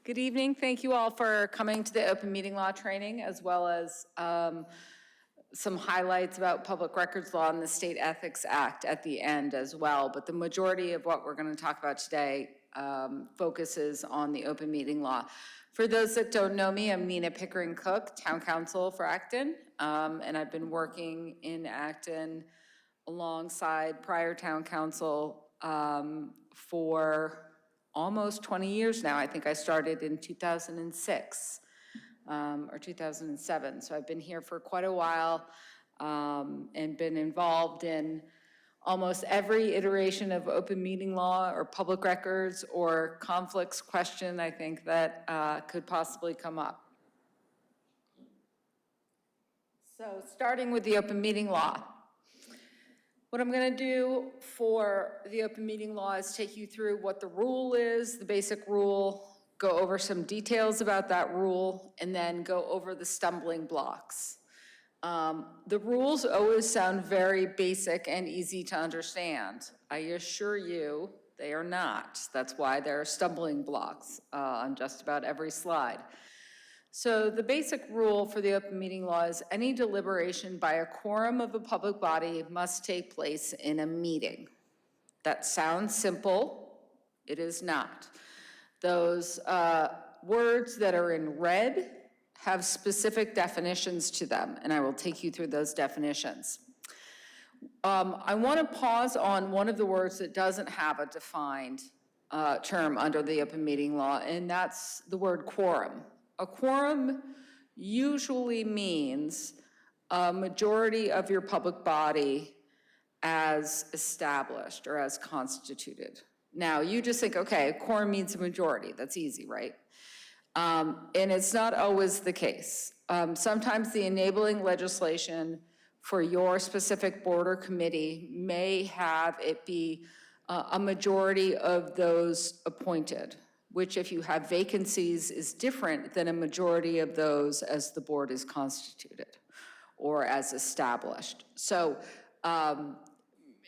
Good evening. Thank you all for coming to the open meeting law training, as well as some highlights about public records law and the State Ethics Act at the end as well. But the majority of what we're going to talk about today focuses on the open meeting law. For those that don't know me, I'm Nina Pickering Cook, Town Council for Acton, and I've been working in Acton alongside prior Town Council for almost 20 years now. I think I started in 2006 or 2007. So I've been here for quite a while and been involved in almost every iteration of open meeting law or public records or conflicts question, I think, that could possibly come up. So starting with the open meeting law. What I'm going to do for the open meeting law is take you through what the rule is, the basic rule, go over some details about that rule, and then go over the stumbling blocks. The rules always sound very basic and easy to understand. I assure you they are not. That's why there are stumbling blocks on just about every slide. So the basic rule for the open meeting law is any deliberation by a quorum of a public body must take place in a meeting. That sounds simple. It is not. Those words that are in red have specific definitions to them, and I will take you through those definitions. I want to pause on one of the words that doesn't have a defined term under the open meeting law, and that's the word quorum. A quorum usually means a majority of your public body as established or as constituted. Now, you just think, okay, a quorum means a majority. That's easy, right? And it's not always the case. Sometimes the enabling legislation for your specific board or committee may have it be a majority of those appointed, which if you have vacancies is different than a majority of those as the board is constituted or as established. So, and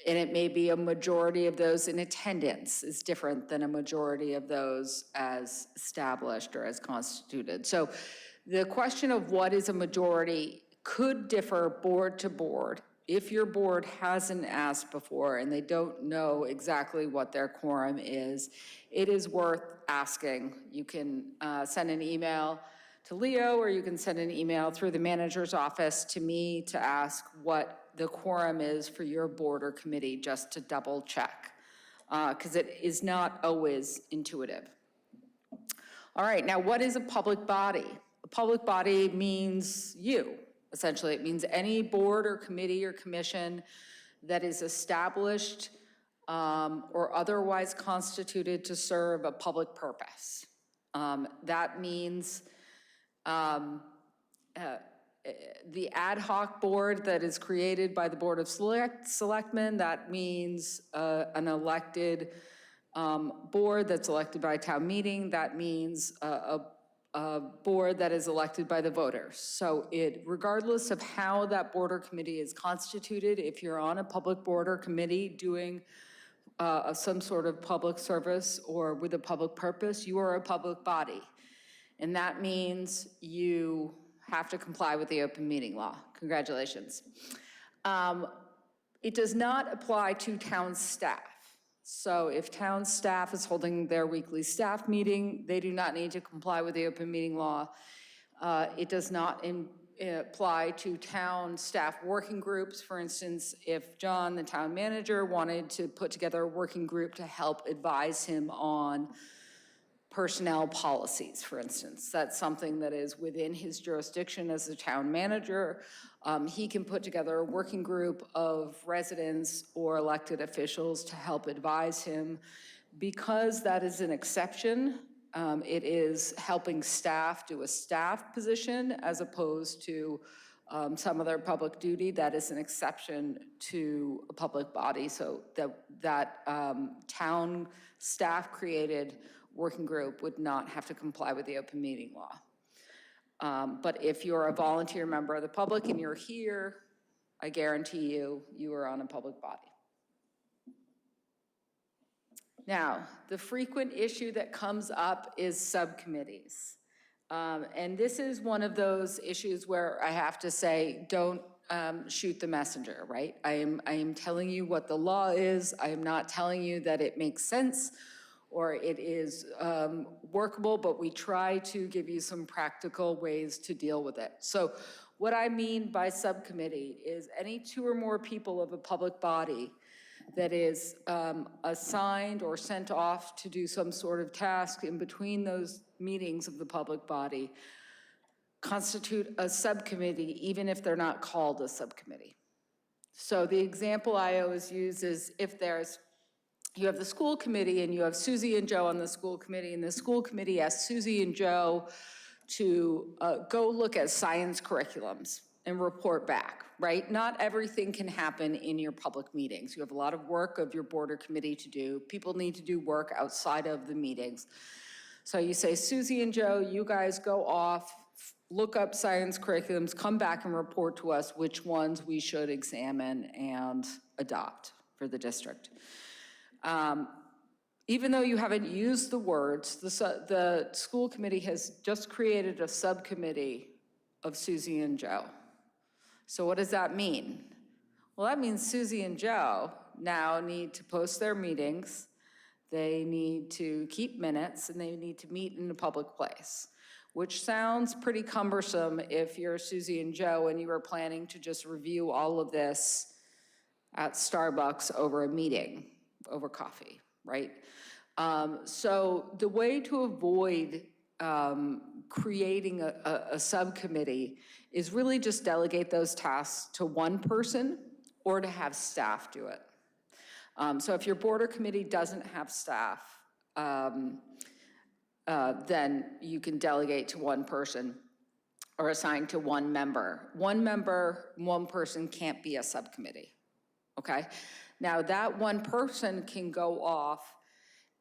it may be a majority of those in attendance is different than a majority of those as established or as constituted. So the question of what is a majority could differ board to board. If your board hasn't asked before and they don't know exactly what their quorum is, it is worth asking. You can send an email to Leo, or you can send an email through the manager's office to me to ask what the quorum is for your board or committee, just to double check, because it is not always intuitive. All right, now what is a public body? A public body means you. Essentially, it means any board or committee or commission that is established or otherwise constituted to serve a public purpose. That means the ad hoc board that is created by the Board of Selectmen. That means an elected board that's elected by a town meeting. That means a board that is elected by the voters. So regardless of how that board or committee is constituted, if you're on a public board or committee doing some sort of public service or with a public purpose, you are a public body. And that means you have to comply with the open meeting law. Congratulations. It does not apply to town staff. So if town staff is holding their weekly staff meeting, they do not need to comply with the open meeting law. It does not apply to town staff working groups. For instance, if John, the town manager, wanted to put together a working group to help advise him on personnel policies, for instance, that's something that is within his jurisdiction as a town manager. He can put together a working group of residents or elected officials to help advise him. Because that is an exception, it is helping staff do a staff position as opposed to some other public duty. That is an exception to a public body. So that town staff created working group would not have to comply with the open meeting law. But if you're a volunteer member of the public and you're here, I guarantee you, you are on a public body. Now, the frequent issue that comes up is subcommittees. And this is one of those issues where I have to say, don't shoot the messenger, right? I am telling you what the law is. I am not telling you that it makes sense or it is workable, but we try to give you some practical ways to deal with it. So what I mean by subcommittee is any two or more people of a public body that is assigned or sent off to do some sort of task in between those meetings of the public body constitute a subcommittee, even if they're not called a subcommittee. So the example I always use is if you have the school committee and you have Susie and Joe on the school committee, and the school committee asks Susie and Joe to go look at science curriculums and report back, right? Not everything can happen in your public meetings. You have a lot of work of your board or committee to do. People need to do work outside of the meetings. So you say, Susie and Joe, you guys go off, look up science curriculums, come back and report to us which ones we should examine and adopt for the district. Even though you haven't used the words, the school committee has just created a subcommittee of Susie and Joe. So what does that mean? Well, that means Susie and Joe now need to post their meetings, they need to keep minutes, and they need to meet in a public place, which sounds pretty cumbersome if you're Susie and Joe and you are planning to just review all of this at Starbucks over a meeting, over coffee, right? So the way to avoid creating a subcommittee is really just delegate those tasks to one person or to have staff do it. So if your board or committee doesn't have staff, then you can delegate to one person or assign to one member. One member, one person can't be a subcommittee, okay? Now that one person can go off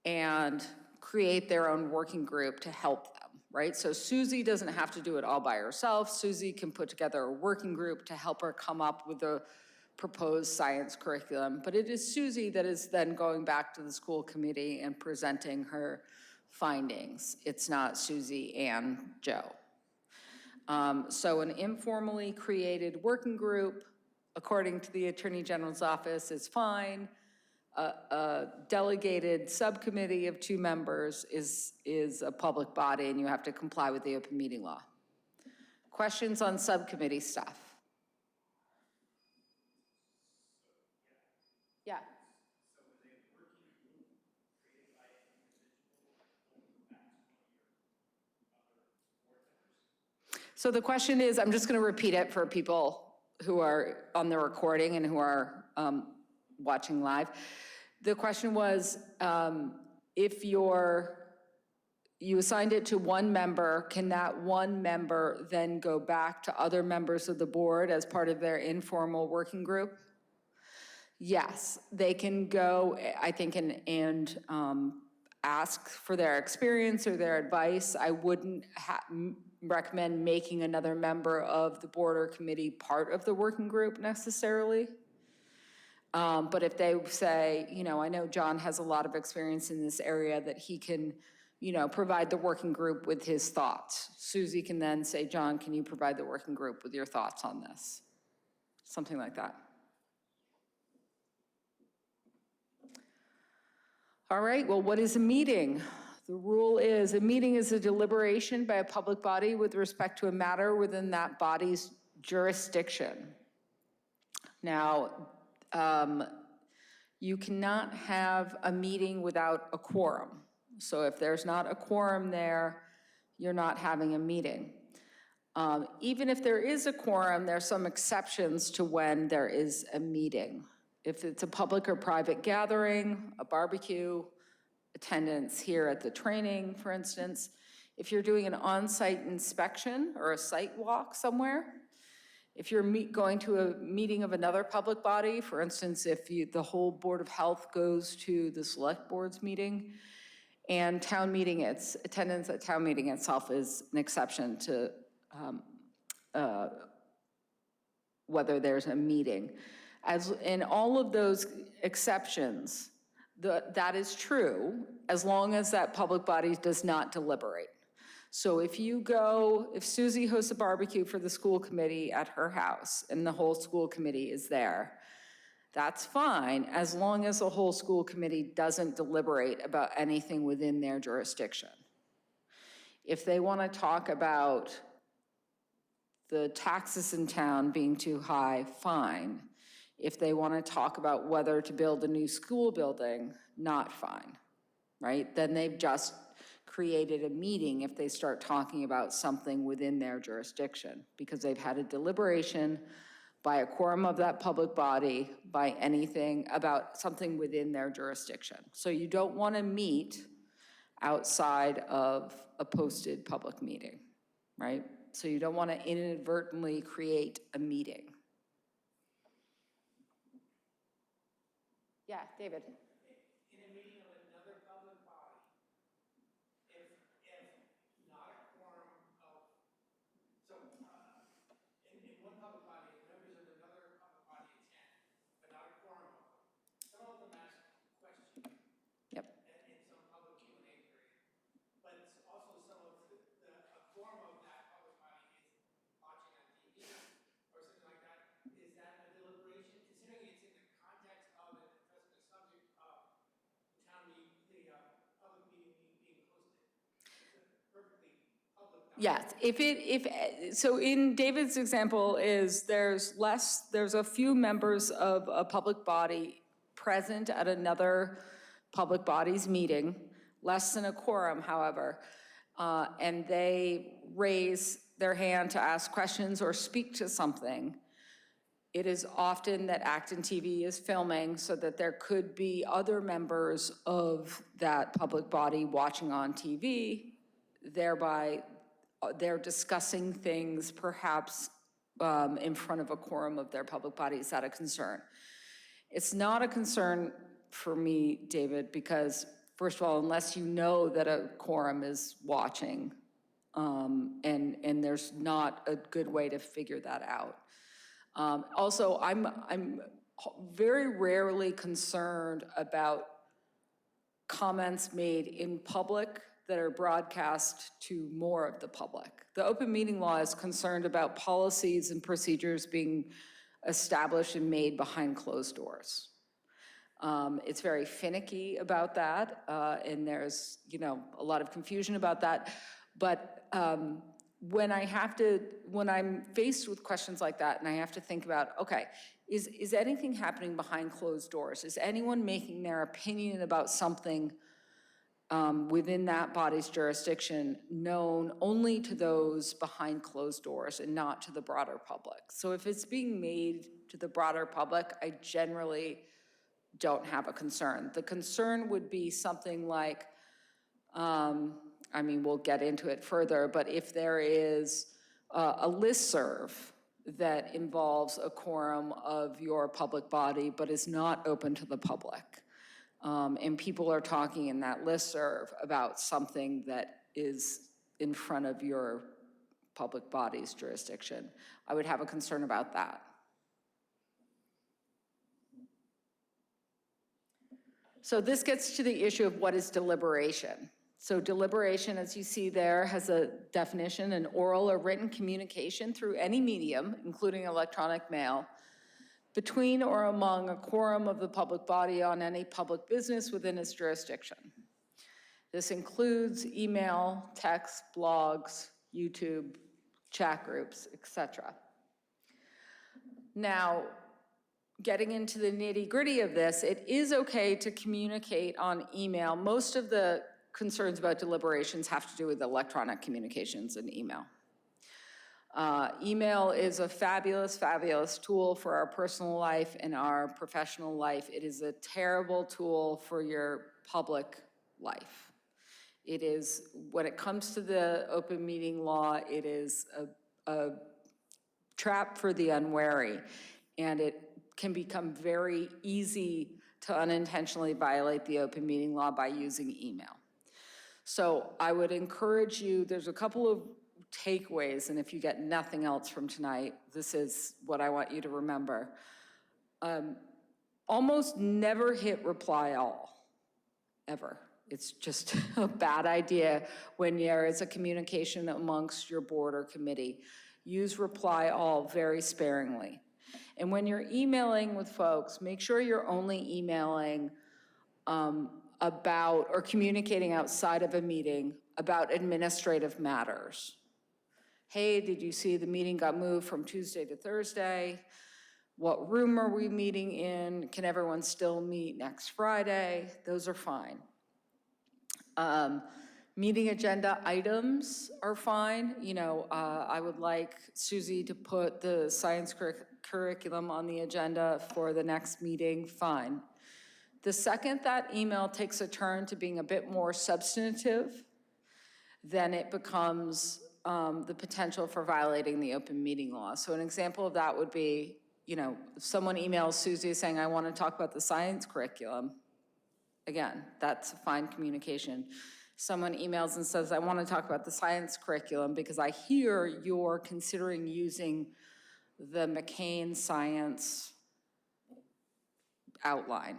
and create their own working group to help them, right? So Susie doesn't have to do it all by herself. Susie can put together a working group to help her come up with a proposed science curriculum, but it is Susie that is then going back to the school committee and presenting her findings. It's not Susie and Joe. So an informally created working group, according to the Attorney General's office, is fine. A delegated subcommittee of 2 members is a public body, and you have to comply with the open meeting law. Questions on subcommittee stuff? Yeah. So the question is, I'm just going to repeat it for people who are on the recording and who are watching live. The question was, if you assigned it to one member, can that one member then go back to other members of the board as part of their informal working group? Yes, they can go, I think, and ask for their experience or their advice. I wouldn't recommend making another member of the board or committee part of the working group necessarily. But if they say, I know John has a lot of experience in this area that he can, provide the working group with his thoughts. Susie can then say, John, can you provide the working group with your thoughts on this? Something like that. All right, well, what is a meeting? The rule is a meeting is a deliberation by a public body with respect to a matter within that body's jurisdiction. Now, you cannot have a meeting without a quorum. So if there's not a quorum there, you're not having a meeting. Even if there is a quorum, there's some exceptions to when there is a meeting. If it's a public or private gathering, a barbecue, attendance here at the training, for instance, if you're doing an on-site inspection or a site walk somewhere, if you're going to a meeting of another public body, for instance, if the whole Board of Health goes to the select board's meeting, and town meeting, attendance at town meeting itself is an exception to whether there's a meeting. As in all of those exceptions, That is true, as long as that public body does not deliberate. So if Susie hosts a barbecue for the school committee at her house and the whole school committee is there, that's fine, as long as the whole school committee doesn't deliberate about anything within their jurisdiction. If they want to talk about the taxes in town being too high, fine. If they want to talk about whether to build a new school building, not fine, right? Then they've just created a meeting if they start talking about something within their jurisdiction, because they've had a deliberation by a quorum of that public body, by anything about something within their jurisdiction. So you don't want to meet outside of a posted public meeting, right? So you don't want to inadvertently create a meeting. Yeah, David. In a meeting of another public body, if not a quorum of, so in one public body, members of another public body attend, but not a quorum of them. Some of them ask questions. Yep. In some public Q&A period, but it's also some of a quorum of that public body is watching on TV or something like that. Is that a deliberation, considering it's in the context of and addressing the subject of the town meeting, the public meeting being hosted? It's a perfectly public document. Yes, so in David's example there's a few members of a public body present at another public body's meeting, less than a quorum, however, and they raise their hand to ask questions or speak to something. It is often that ActonTV is filming so that there could be other members of that public body watching on TV, thereby they're discussing things perhaps in front of a quorum of their public body. Is that a concern? It's not a concern for me, David, because first of all, unless you know that a quorum is watching, and there's not a good way to figure that out. Also, I'm very rarely concerned about comments made in public that are broadcast to more of the public. The open meeting law is concerned about policies and procedures being established and made behind closed doors. It's very finicky about that, and there's, a lot of confusion about that. But when I'm faced with questions like that, and I have to think about, okay, is anything happening behind closed doors? Is anyone making their opinion about something within that body's jurisdiction known only to those behind closed doors and not to the broader public? So if it's being made to the broader public, I generally don't have a concern. The concern would be something like, we'll get into it further, but if there is a listserv that involves a quorum of your public body but is not open to the public, and people are talking in that listserv about something that is in front of your public body's jurisdiction, I would have a concern about that. So this gets to the issue of what is deliberation. So deliberation, as you see there, has a definition: an oral or written communication through any medium, including electronic mail, between or among a quorum of the public body on any public business within its jurisdiction. This includes email, text, blogs, YouTube, chat groups, etc. Now, getting into the nitty-gritty of this, it is okay to communicate on email. Most of the concerns about deliberations have to do with electronic communications and email. Email is a fabulous, fabulous tool for our personal life and our professional life. It is a terrible tool for your public life. It is, when it comes to the open meeting law, it is a trap for the unwary, and it can become very easy to unintentionally violate the open meeting law by using email. So I would encourage you, there's a couple of takeaways, and if you get nothing else from tonight, this is what I want you to remember. Almost never hit reply all. ever. It's just a bad idea when there is a communication amongst your board or committee. Use reply all very sparingly. And when you're emailing with folks, make sure you're only emailing about or communicating outside of a meeting about administrative matters. Hey, did you see the meeting got moved from Tuesday to Thursday? What room are we meeting in? Can everyone still meet next Friday? Those are fine. Meeting agenda items are fine. You know, I would like Susie to put the science curriculum on the agenda for the next meeting, fine. The second that email takes a turn to being a bit more substantive, then it becomes the potential for violating the open meeting law. So an example of that would be, you know, if someone emails Susie saying, I want to talk about the science curriculum, again, that's a fine communication. Someone emails and says, I want to talk about the science curriculum because I hear you're considering using the McCain science outline.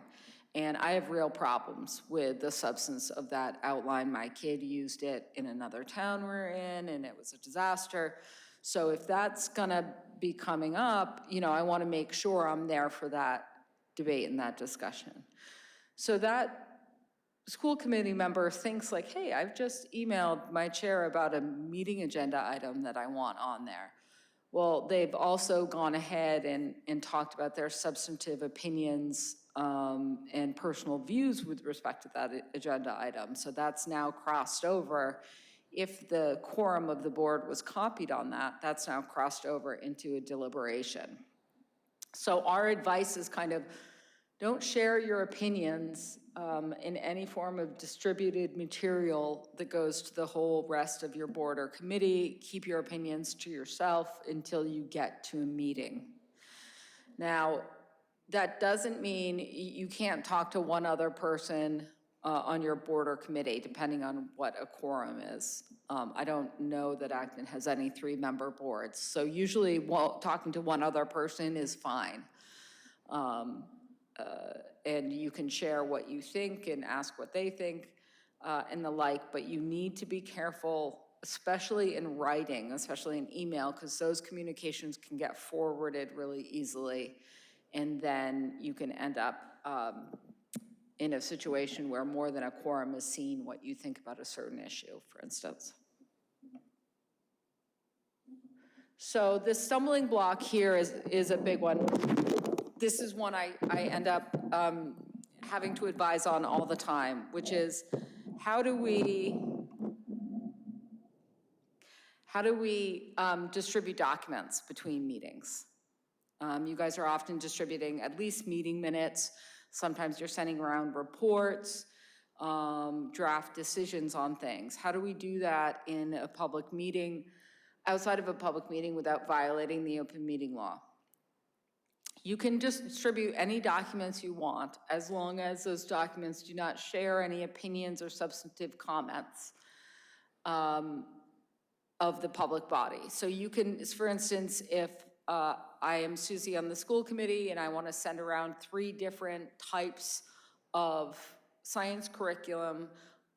And I have real problems with the substance of that outline. My kid used it in another town we're in, and it was a disaster. So if that's gonna be coming up, you know, I wanna make sure I'm there for that debate and that discussion. So that school committee member thinks like, hey, I've just emailed my chair about a meeting agenda item that I want on there. Well, they've also gone ahead and talked about their substantive opinions and personal views with respect to that agenda item. So that's now crossed over. If the quorum of the board was copied on that, that's now crossed over into a deliberation. So our advice is kind of, don't share your opinions in any form of distributed material that goes to the whole rest of your board or committee. Keep your opinions to yourself until you get to a meeting. Now, that doesn't mean you can't talk to one other person on your board or committee, depending on what a quorum is. I don't know that Acton has any 3-member boards, so usually talking to one other person is fine. And you can share what you think and ask what they think and the like, but you need to be careful, especially in writing, especially in email, because those communications can get forwarded really easily, and then you can end up in a situation where more than a quorum is seeing what you think about a certain issue, for instance. So the stumbling block here is a big one. This is one I end up having to advise on all the time, which is how do we distribute documents between meetings? You guys are often distributing at least meeting minutes. Sometimes you're sending around reports, draft decisions on things. How do we do that in a public meeting, outside of a public meeting, without violating the open meeting law? You can just distribute any documents you want as long as those documents do not share any opinions or substantive comments of the public body. So you can, for instance, if I am Susie on the school committee and I want to send around 3 different types of science curriculum,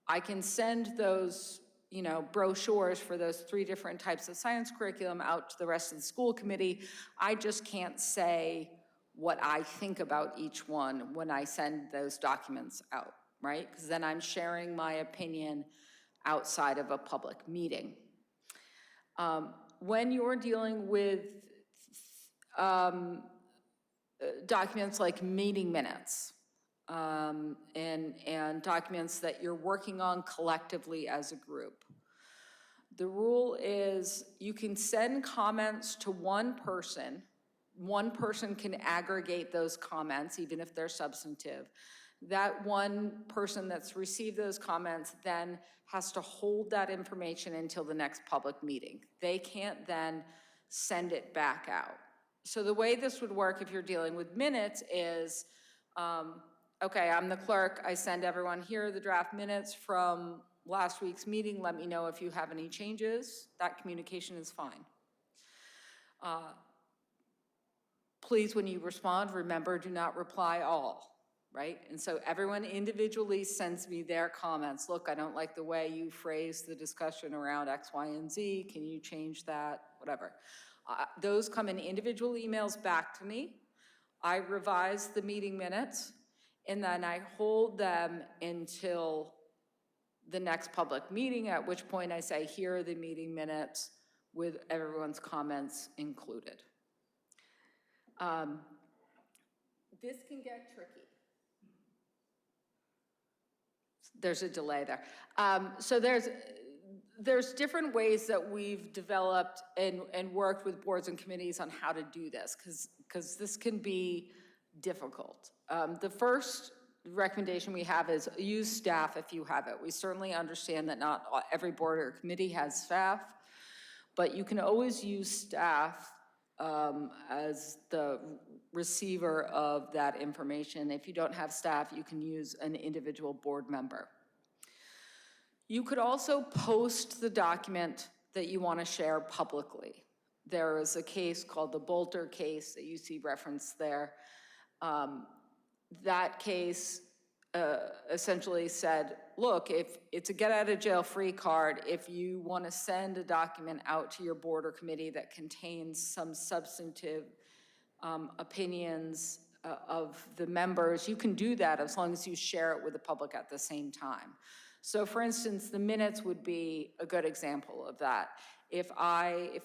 I can send those, you know, brochures for those 3 different types of science curriculum out to the rest of the school committee. I just can't say what I think about each one when I send those documents out, right? Because then I'm sharing my opinion outside of a public meeting. When you're dealing with documents like meeting minutes and documents that you're working on collectively as a group, the rule is you can send comments to one person. One person can aggregate those comments, even if they're substantive. That one person that's received those comments then has to hold that information until the next public meeting. They can't then send it back out. So the way this would work if you're dealing with minutes is, okay, I'm the clerk, I send everyone here the draft minutes from last week's meeting, let me know if you have any changes. That communication is fine. Please, when you respond, remember, do not reply all. right? And so everyone individually sends me their comments. Look, I don't like the way you phrased the discussion around X, Y, and Z. Can you change that? Whatever. Those come in individual emails back to me. I revise the meeting minutes, and then I hold them until the next public meeting, at which point I say, here are the meeting minutes with everyone's comments included. This can get tricky. There's a delay there. So there's different ways that we've developed and worked with boards and committees on how to do this, because this can be difficult. The first recommendation we have is use staff if you have it. We certainly understand that not every board or committee has staff, but you can always use staff as the receiver of that information. If you don't have staff, you can use an individual board member. You could also post the document that you want to share publicly. There is a case called the Bolter case that you see referenced there. That case essentially said, look, if it's a get-out-of-jail-free card, if you want to send a document out to your board or committee that contains some substantive opinions of the members, you can do that as long as you share it with the public at the same time. So for instance, the minutes would be a good example of that. If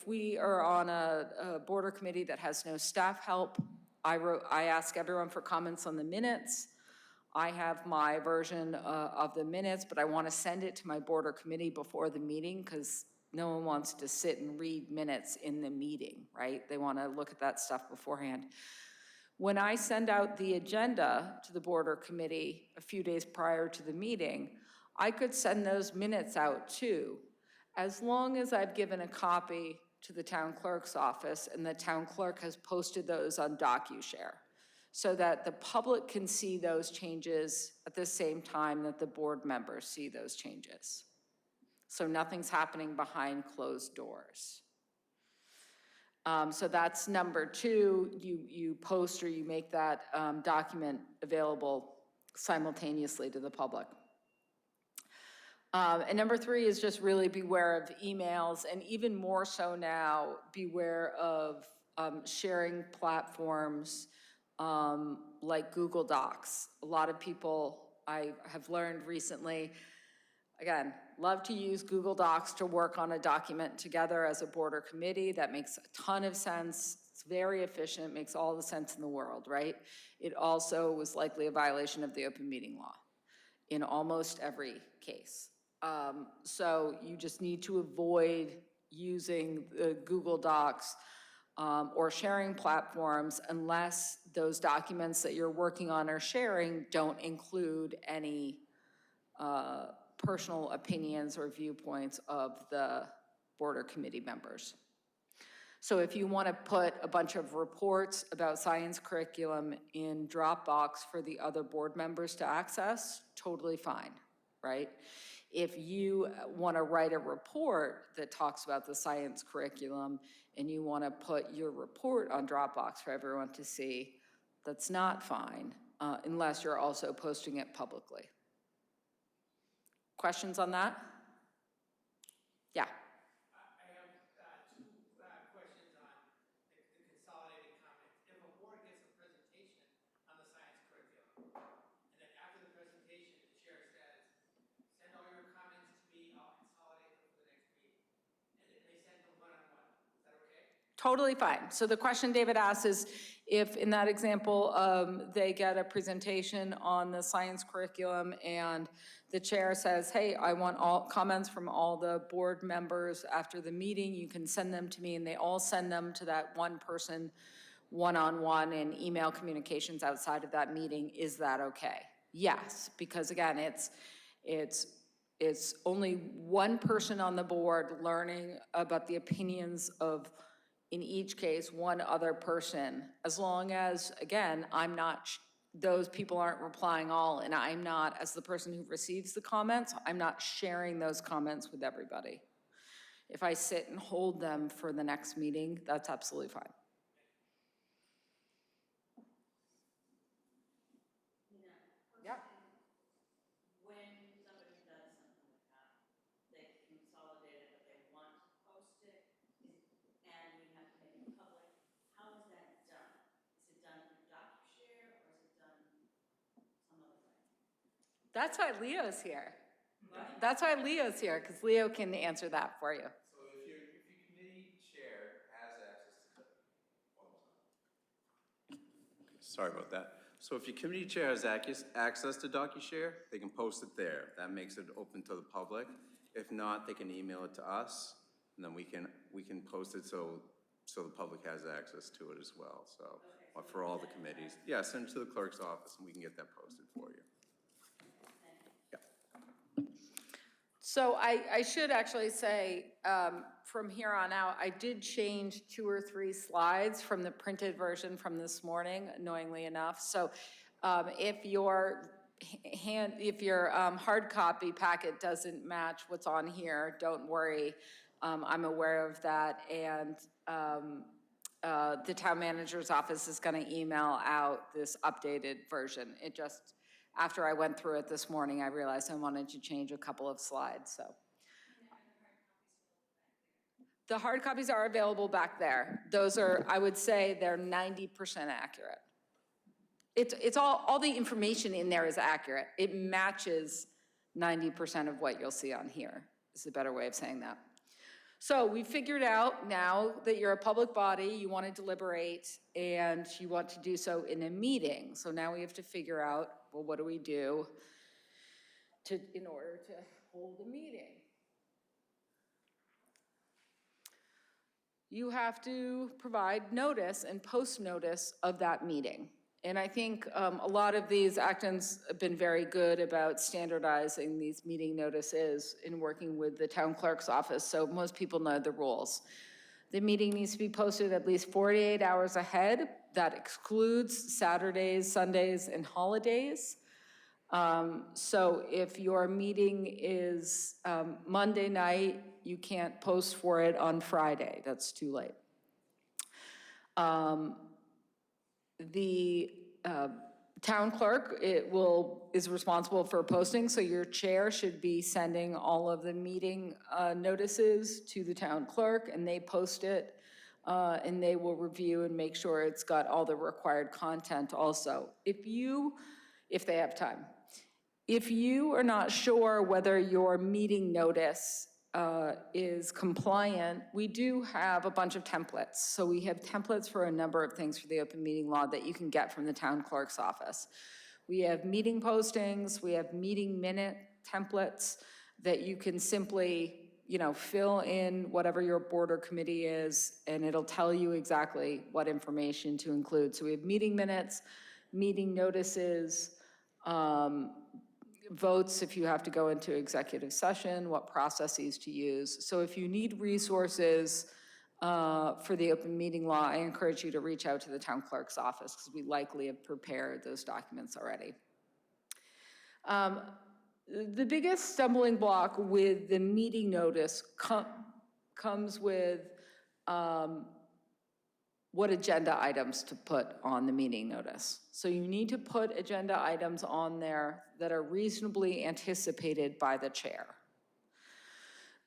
we are on a board or committee that has no staff help, I ask everyone for comments on the minutes. I have my version of the minutes, but I want to send it to my board or committee before the meeting because no one wants to sit and read minutes in the meeting, right? They want to look at that stuff beforehand. When I send out the agenda to the board or committee a few days prior to the meeting, I could send those minutes out too, as long as I've given a copy to the town clerk's office and the town clerk has posted those on DocuShare, so that the public can see those changes at the same time that the board members see those changes. So nothing's happening behind closed doors. So that's number two, you post or you make that document available simultaneously to the public. And number three is just really beware of emails, and even more so now, beware of sharing platforms like Google Docs. A lot of people, I have learned recently, again, love to use Google Docs to work on a document together as a board or committee. That makes a ton of sense. It's very efficient, makes all the sense in the world, right? It also was likely a violation of the open meeting law in almost every case. So you just need to avoid using the Google Docs or sharing platforms unless those documents that you're working on or sharing don't include any personal opinions or viewpoints of the board or committee members. So if you want to put a bunch of reports about science curriculum in Dropbox for the other board members to access, totally fine, right? If you want to write a report that talks about the science curriculum and you want to put your report on Dropbox for everyone to see, that's not fine, unless you're also posting it publicly. Questions on that? Yeah. I have two questions on the consolidated comments. If a board gets a presentation on the science curriculum, and then after the presentation, the chair says, send all your comments to me, I'll consolidate them for the next meeting. And then they send them one-on-one. Is that okay? Totally fine. So the question David asks is, if in that example, they get a presentation on the science curriculum and the chair says, hey, I want all comments from all the board members after the meeting, you can send them to me, and they all send them to that one person one-on-one in email communications outside of that meeting, is that okay? Yes, because again, it's only one person on the board learning about the opinions of, in each case, one other person, as long as, again, those people aren't replying all, and I'm not, as the person who receives the comments, I'm not sharing those comments with everybody. If I sit and hold them for the next meeting, that's absolutely fine. That's why Leo's here. That's why Leo's here, because Leo can answer that for you. So if your committee chair has access to, sorry about that. So if your committee chair has access to DocuShare, they can post it there. That makes it open to the public. If not, they can email it to us, and then we can post it so the public has access to it as well. So for all the committees, yeah, send it to the clerk's office, and we can get that posted for you. So I should actually say, from here on out, I did change 2 or 3 slides from the printed version from this morning, annoyingly enough. So if your hard copy packet doesn't match what's on here, don't worry. I'm aware of that, and the town manager's office is going to email out this updated version. It just, after I went through it this morning, I realized I wanted to change a couple of slides, so. The hard copies are available back there. Those are, I would say, they're 90% accurate. It's all the information in there is accurate. It matches 90% of what you'll see on here, is a better way of saying that. So we figured out now that you're a public body, you want to deliberate, and you want to do so in a meeting. So now we have to figure out, well, what do we do in order to hold a meeting? You have to provide notice and post notice of that meeting. And I think a lot of these Actons have been very good about standardizing these meeting notices in working with the town clerk's office, so most people know the rules. The meeting needs to be posted at least 48 hours ahead. That excludes Saturdays, Sundays, and holidays. So if your meeting is Monday night, you can't post for it on Friday. That's too late. The town clerk is responsible for posting, so your chair should be sending all of the meeting notices to the town clerk, and they post it, and they will review and make sure it's got all the required content also, if they have time. If you are not sure whether your meeting notice is compliant, we do have a bunch of templates. So we have templates for a number of things for the open meeting law that you can get from the town clerk's office. We have meeting postings, we have meeting minute templates that you can simply, fill in whatever your board or committee is, and it'll tell you exactly what information to include. So we have meeting minutes, meeting notices, votes if you have to go into executive session, what processes to use. So if you need resources for the open meeting law, I encourage you to reach out to the town clerk's office because we likely have prepared those documents already. The biggest stumbling block with the meeting notice comes with what agenda items to put on the meeting notice. So you need to put agenda items on there that are reasonably anticipated by the chair.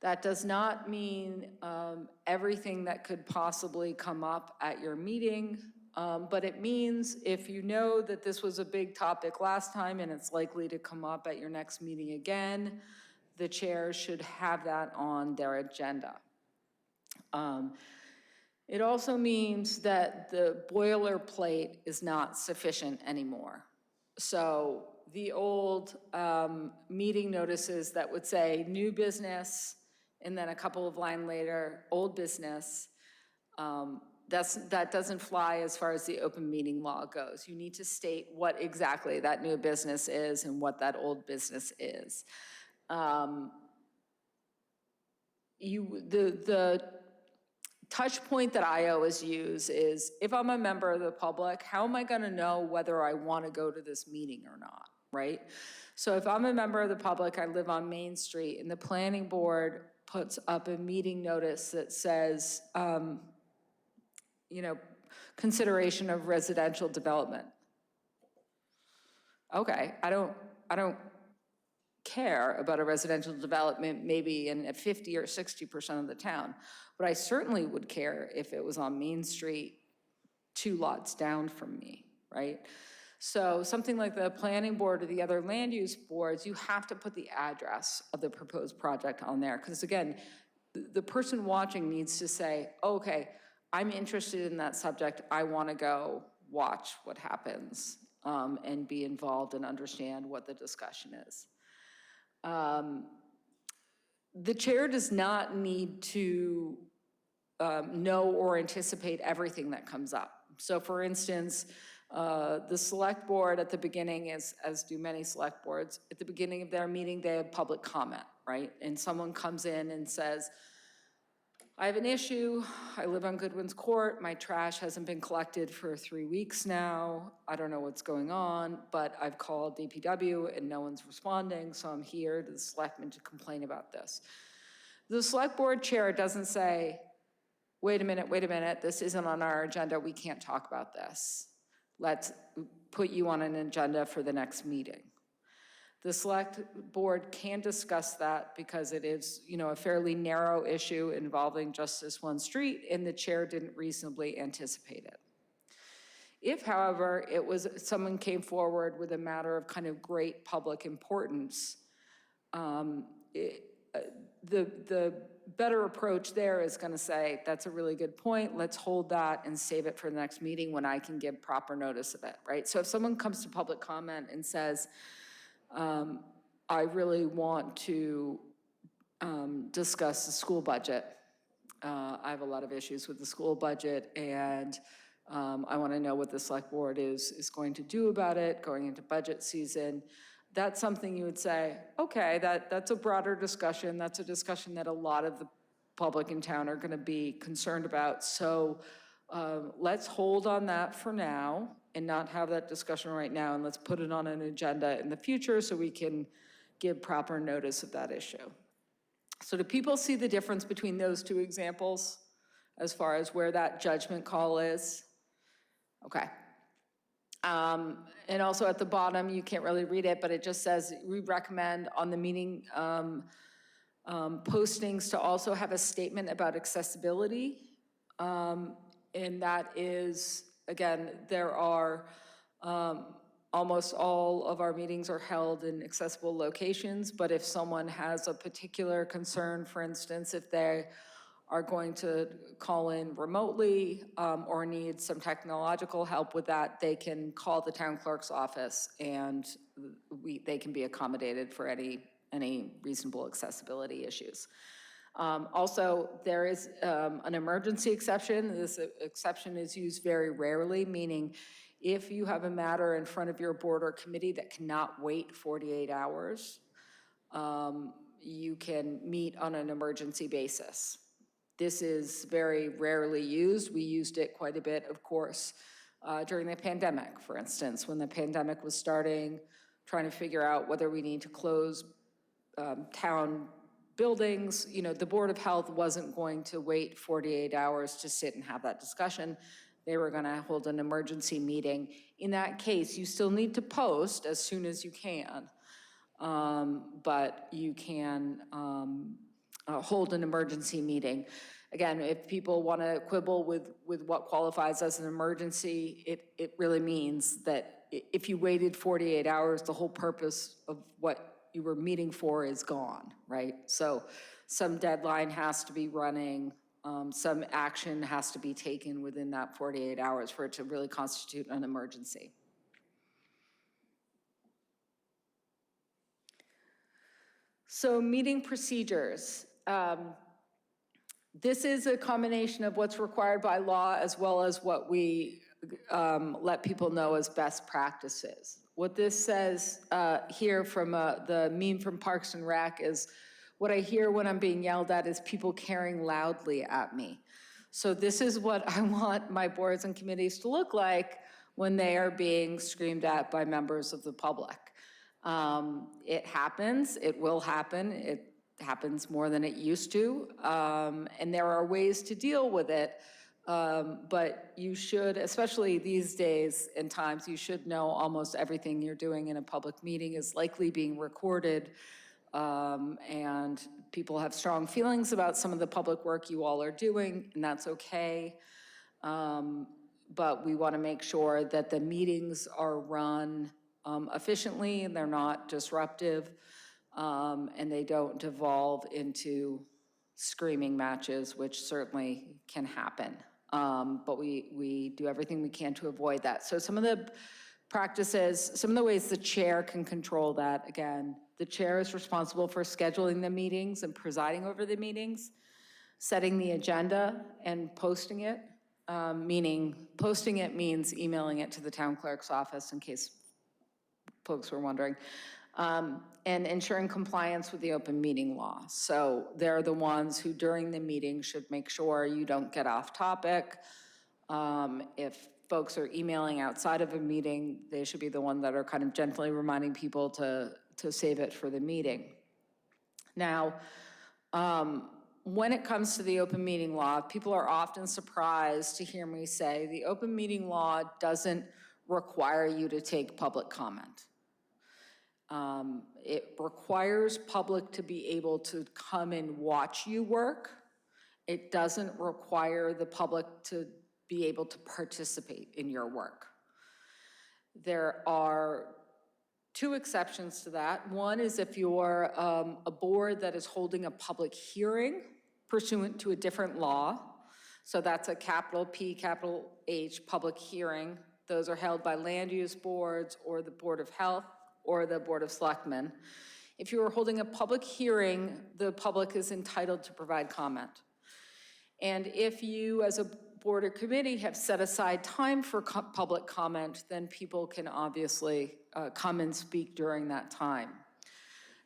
That does not mean everything that could possibly come up at your meeting, but it means if you know that this was a big topic last time and it's likely to come up at your next meeting again, the chair should have that on their agenda. It also means that the boilerplate is not sufficient anymore. So the old meeting notices that would say new business, and then a couple of lines later, old business, that doesn't fly as far as the open meeting law goes. You need to state what exactly that new business is and what that old business is. The touch point that I always use is, if I'm a member of the public, how am I gonna know whether I wanna go to this meeting or not, right? So if I'm a member of the public, I live on Main Street, and the planning board puts up a meeting notice that says, consideration of residential development. Okay, I don't care about a residential development maybe in 50 or 60% of the town, but I certainly would care if it was on Main Street 2 lots down from me, right? So something like the planning board or the other land use boards, you have to put the address of the proposed project on there. Because again, the person watching needs to say, okay, I'm interested in that subject. I want to go watch what happens and be involved and understand what the discussion is. The chair does not need to know or anticipate everything that comes up. So for instance, the select board at the beginning, as do many select boards, at the beginning of their meeting, they have public comment, right? And someone comes in and says, I have an issue, I live on Goodwin's Court, my trash hasn't been collected for 3 weeks now, I don't know what's going on, but I've called DPW and no one's responding, so I'm here to the selectmen to complain about this. The select board chair doesn't say, wait a minute, this isn't on our agenda, we can't talk about this. Let's put you on an agenda for the next meeting. The select board can discuss that because it is, a fairly narrow issue involving just this one street, and the chair didn't reasonably anticipate it. If, however, someone came forward with a matter of kind of great public importance, the better approach there is going to say, that's a really good point, let's hold that and save it for the next meeting when I can give proper notice of it, right? So if someone comes to public comment and says, I really want to discuss the school budget. I have a lot of issues with the school budget, and I want to know what the select board is going to do about it going into budget season. That's something you would say, okay, that's a broader discussion. That's a discussion that a lot of the public in town are going to be concerned about. So let's hold on that for now and not have that discussion right now, and let's put it on an agenda in the future so we can give proper notice of that issue. So do people see the difference between those two examples as far as where that judgment call is? Okay. And also at the bottom, you can't really read it, but it just says, we recommend on the meeting postings to also have a statement about accessibility. And that is, again, there are, almost all of our meetings are held in accessible locations, but if someone has a particular concern, for instance, if they are going to call in remotely or need some technological help with that, they can call the town clerk's office and they can be accommodated for any reasonable accessibility issues. Also, there is an emergency exception. This exception is used very rarely, meaning if you have a matter in front of your board or committee that cannot wait 48 hours, you can meet on an emergency basis. This is very rarely used. We used it quite a bit, of course, during the pandemic, for instance, when the pandemic was starting, trying to figure out whether we need to close town buildings. The Board of Health wasn't going to wait 48 hours to sit and have that discussion. They were going to hold an emergency meeting. In that case, you still need to post as soon as you can, but you can hold an emergency meeting. Again, if people want to quibble with what qualifies as an emergency, it really means that if you waited 48 hours, the whole purpose of what you were meeting for is gone, right? So some deadline has to be running, some action has to be taken within that 48 hours for it to really constitute an emergency. So meeting procedures. This is a combination of what's required by law as well as what we let people know as best practices. What this says here from the meme from Parks and Rec is, what I hear when I'm being yelled at is people caring loudly at me. So this is what I want my boards and committees to look like when they are being screamed at by members of the public. It happens, it will happen, it happens more than it used to, and there are ways to deal with it, but you should, especially these days and times, you should know almost everything you're doing in a public meeting is likely being recorded, and people have strong feelings about some of the public work you all are doing, and that's okay. but we want to make sure that the meetings are run efficiently and they're not disruptive, and they don't devolve into screaming matches, which certainly can happen. But we do everything we can to avoid that. So some of the practices, some of the ways the chair can control that, again, the chair is responsible for scheduling the meetings and presiding over the meetings, setting the agenda and posting it, meaning posting it means emailing it to the town clerk's office, in case folks were wondering, and ensuring compliance with the open meeting law. So they're the ones who during the meeting should make sure you don't get off topic. If folks are emailing outside of a meeting, they should be the one that are kind of gently reminding people to save it for the meeting. Now, when it comes to the open meeting law, people are often surprised to hear me say the open meeting law doesn't require you to take public comment. It requires public to be able to come and watch you work. It doesn't require the public to be able to participate in your work. There are two exceptions to that. One is if you're a board that is holding a public hearing pursuant to a different law. So that's a capital P, capital H, public hearing. Those are held by land use boards or the Board of Health or the Board of Selectmen. If you are holding a public hearing, the public is entitled to provide comment. And if you, as a board or committee, have set aside time for public comment, then people can obviously come and speak during that time.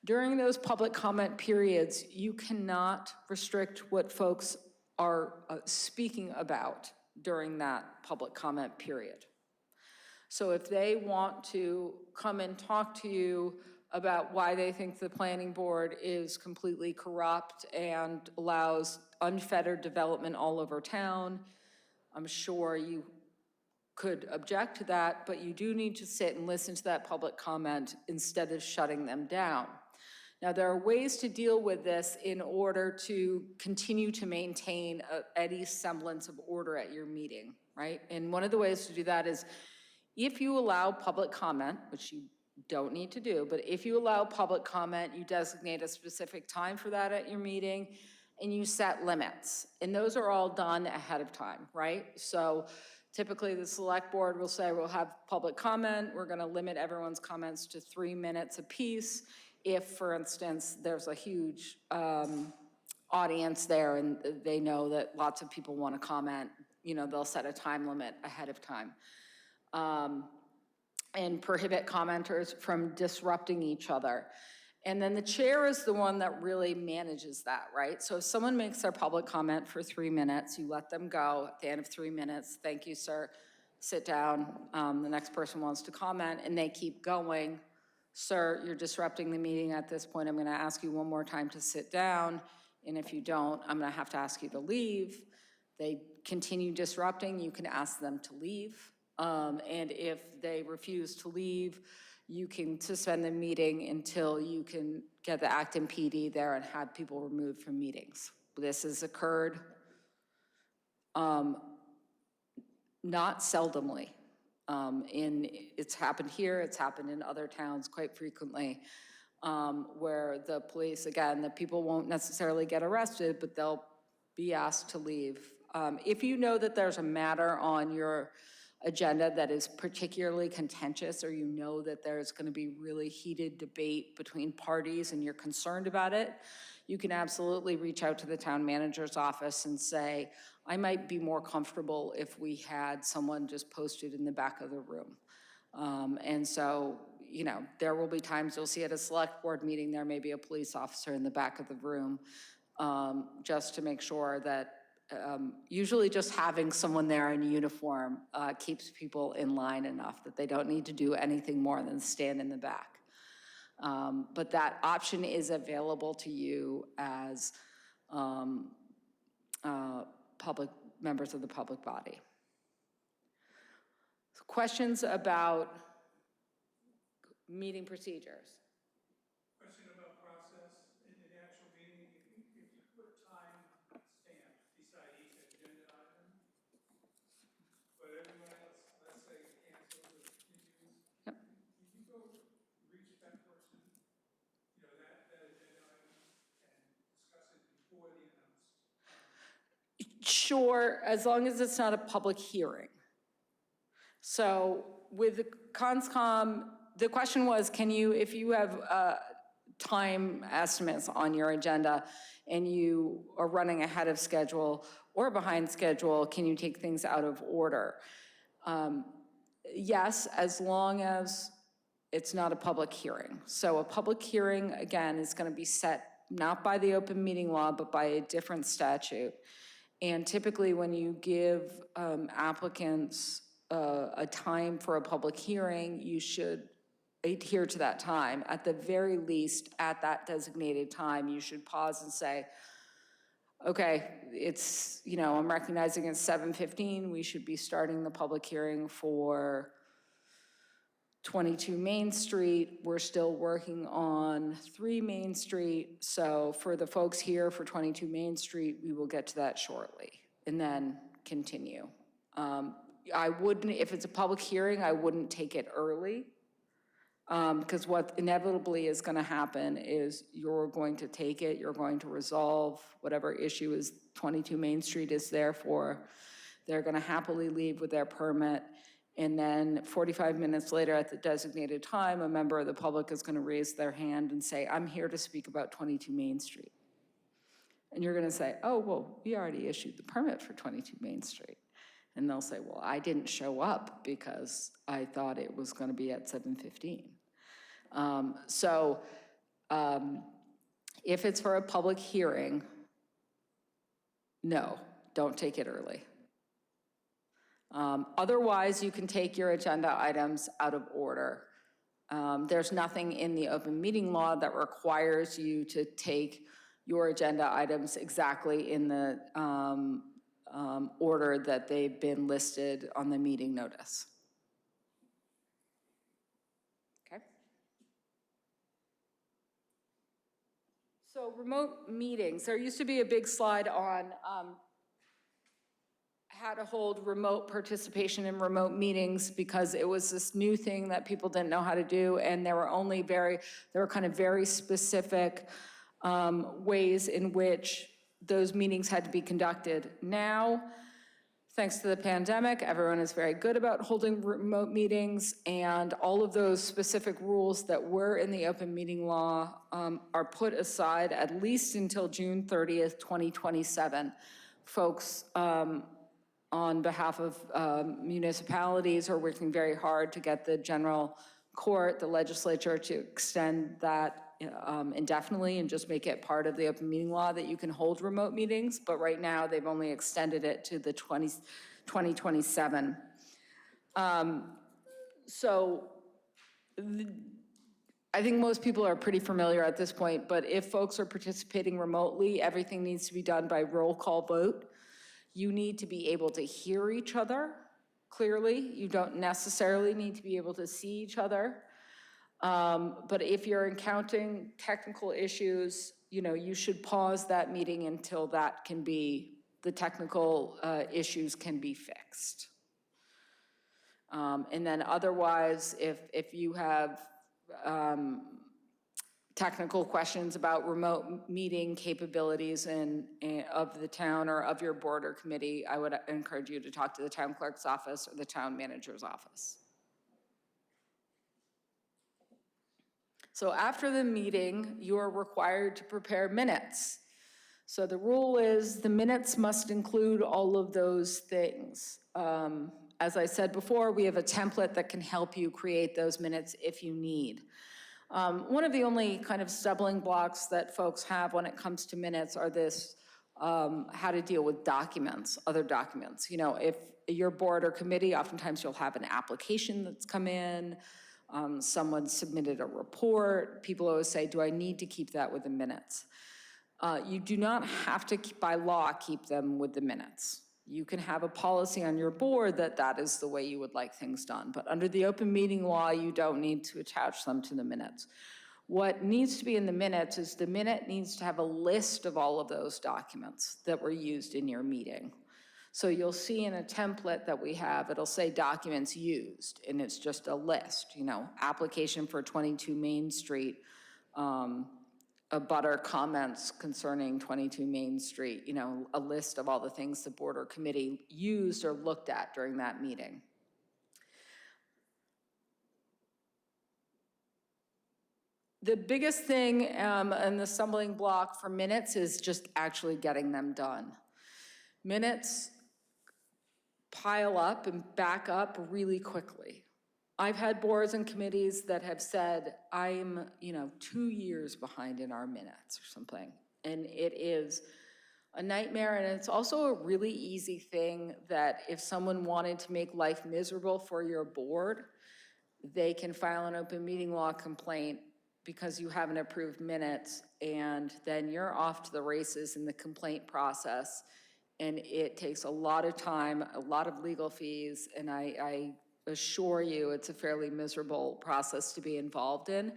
During those public comment periods, you cannot restrict what folks are speaking about during that public comment period. So if they want to come and talk to you about why they think the planning board is completely corrupt and allows unfettered development all over town, I'm sure you could object to that, but you do need to sit and listen to that public comment instead of shutting them down. Now, there are ways to deal with this in order to continue to maintain any semblance of order at your meeting, right? And one of the ways to do that is if you allow public comment, which you don't need to do, but if you allow public comment, you designate a specific time for that at your meeting, and you set limits. And those are all done ahead of time, right? So typically the select board will say, we'll have public comment, we're gonna limit everyone's comments to 3 minutes apiece. If, for instance, there's a huge audience there and they know that lots of people wanna comment, you know, they'll set a time limit ahead of time. And prohibit commenters from disrupting each other. And then the chair is the one that really manages that, right? So if someone makes their public comment for 3 minutes, you let them go at the end of 3 minutes. Thank you, sir. Sit down. The next person wants to comment, and they keep going. Sir, you're disrupting the meeting at this point. I'm going to ask you one more time to sit down. And if you don't, I'm going to have to ask you to leave. They continue disrupting. You can ask them to leave. And if they refuse to leave, you can suspend the meeting until you can get the Acton PD there and have people removed from meetings. This has occurred not seldomly. It's happened here, it's happened in other towns quite frequently, where the police, again, the people won't necessarily get arrested, but they'll be asked to leave. If you know that there's a matter on your agenda that is particularly contentious, or you know that there's going to be really heated debate between parties and you're concerned about it, you can absolutely reach out to the town manager's office and say, I might be more comfortable if we had someone just posted in the back of the room. And so, you know, there will be times you'll see at a select board meeting, there may be a police officer in the back of the room, just to make sure that usually just having someone there in uniform keeps people in line enough that they don't need to do anything more than stand in the back. But that option is available to you as public members of the public body. Questions about meeting procedures? Question about process in the actual meeting. If you put time stamp beside each agenda item, but everyone before the announced. Sure, as long as it's not a public hearing. So with the conscom, the question was, can you, if you have time estimates on your agenda and you are running ahead of schedule or behind schedule, can you take things out of order? Yes, as long as it's not a public hearing. So a public hearing, again, is going to be set not by the open meeting law, but by a different statute. And typically when you give applicants a time for a public hearing, you should adhere to that time. At the very least, at that designated time, you should pause and say, okay, it's, I'm recognizing it's 7:15, we should be starting the public hearing for 22 Main Street. We're still working on 3 Main Street. So for the folks here for 22 Main Street, we will get to that shortly and then continue. I wouldn't, if it's a public hearing, I wouldn't take it early. Because what inevitably is going to happen is you're going to take it, you're going to resolve whatever issue is 22 Main Street is there for. They're going to happily leave with their permit. And then 45 minutes later at the designated time, a member of the public is going to raise their hand and say, I'm here to speak about 22 Main Street. And you're going to say, oh, well, we already issued the permit for 22 Main Street. And they'll say, well, I didn't show up because I thought it was going to be at 7:15. If it's for a public hearing, no, don't take it early. Otherwise, you can take your agenda items out of order. There's nothing in the open meeting law that requires you to take your agenda items exactly in the order that they've been listed on the meeting notice. Okay. So remote meetings, there used to be a big slide on how to hold remote participation in remote meetings because it was this new thing that people didn't know how to do, and there were kind of very specific ways in which those meetings had to be conducted. Now, thanks to the pandemic, everyone is very good about holding remote meetings, and all of those specific rules that were in the open meeting law are put aside at least until June 30th, 2027. Folks on behalf of municipalities are working very hard to get the general court, the legislature, to extend that indefinitely and just make it part of the open meeting law that you can hold remote meetings. But right now, they've only extended it to the 2027. I think most people are pretty familiar at this point, but if folks are participating remotely, everything needs to be done by roll call vote. You need to be able to hear each other clearly. You don't necessarily need to be able to see each other. But if you're encountering technical issues, you should pause that meeting until the technical issues can be fixed. And then otherwise, if you have technical questions about remote meeting capabilities of the town or of your board or committee, I would encourage you to talk to the town clerk's office or the town manager's office. So after the meeting, you are required to prepare minutes. So the rule is the minutes must include all of those things. As I said before, we have a template that can help you create those minutes if you need. One of the only kind of stumbling blocks that folks have when it comes to minutes are how to deal with documents, other documents. If your board or committee, oftentimes you'll have an application that's come in, someone submitted a report. People always say, do I need to keep that with the minutes? You do not have to, by law, keep them with the minutes. You can have a policy on your board that is the way you would like things done. But under the open meeting law, you don't need to attach them to the minutes. What needs to be in the minutes is the minute needs to have a list of all of those documents that were used in your meeting. So you'll see in a template that we have, it'll say documents used, and it's just a list, application for 22 Main Street, abutter comments concerning 22 Main Street, a list of all the things the board or committee used or looked at during that meeting. The biggest thing and the stumbling block for minutes is just actually getting them done. Minutes pile up and back up really quickly. I've had boards and committees that have said, I'm, 2 years behind in our minutes or something. And it is a nightmare. And it's also a really easy thing that if someone wanted to make life miserable for your board, they can file an open meeting law complaint because you haven't approved minutes, and then you're off to the races in the complaint process. And it takes a lot of time, a lot of legal fees, and I assure you it's a fairly miserable process to be involved in.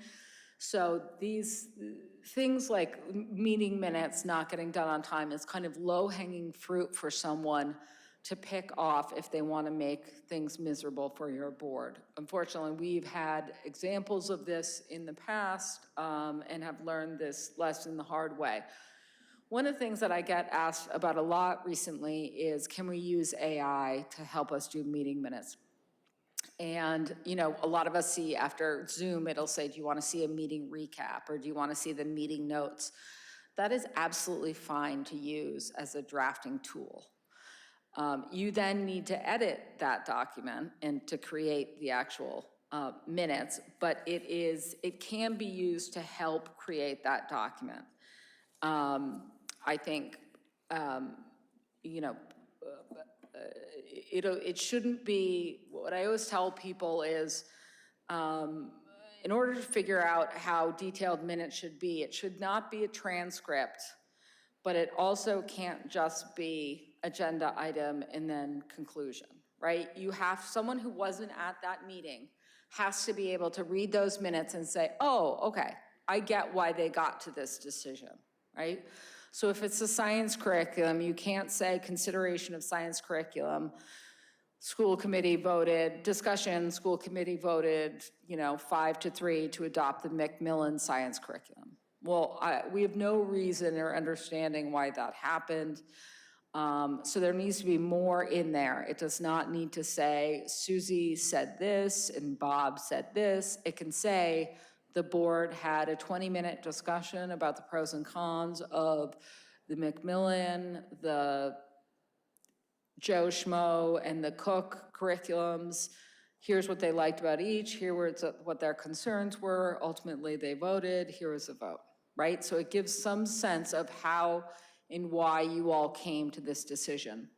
So these things like meeting minutes not getting done on time is kind of low-hanging fruit for someone to pick off if they want to make things miserable for your board. Unfortunately, we've had examples of this in the past and have learned this lesson the hard way. One of the things that I get asked about a lot recently is, can we use AI to help us do meeting minutes? And, a lot of us see after Zoom, it'll say, do you want to see a meeting recap or do you want to see the meeting notes? That is absolutely fine to use as a drafting tool. You then need to edit that document and to create the actual minutes, but it can be used to help create that document. I think, it shouldn't be, what I always tell people is, in order to figure out how detailed minutes should be, it should not be a transcript, but it also can't just be agenda item and then conclusion, right? Someone who wasn't at that meeting has to be able to read those minutes and say, oh, okay, I get why they got to this decision, right? So if it's a science curriculum, you can't say consideration of science curriculum, school committee voted, discussion, school committee voted, 5-3 to adopt the Macmillan science curriculum. Well, we have no reason or understanding why that happened. So there needs to be more in there. It does not need to say, Susie said this and Bob said this. It can say, the board had a 20-minute discussion about the pros and cons of the Macmillan, the Joe Schmo, and the Cook curriculums. Here's what they liked about each. Here was what their concerns were. Ultimately, they voted. Here was the vote, right? So it gives some sense of how and why you all came to this decision.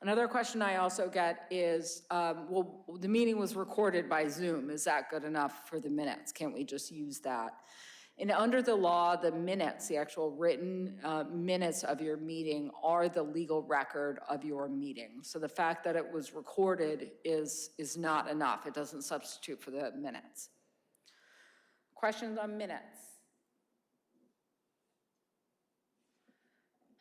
Another question I also get is, well, the meeting was recorded by Zoom. Is that good enough for the minutes? Can't we just use that? And under the law, the minutes, the actual written minutes of your meeting are the legal record of your meeting. So the fact that it was recorded is not enough. It doesn't substitute for the minutes. Questions on minutes?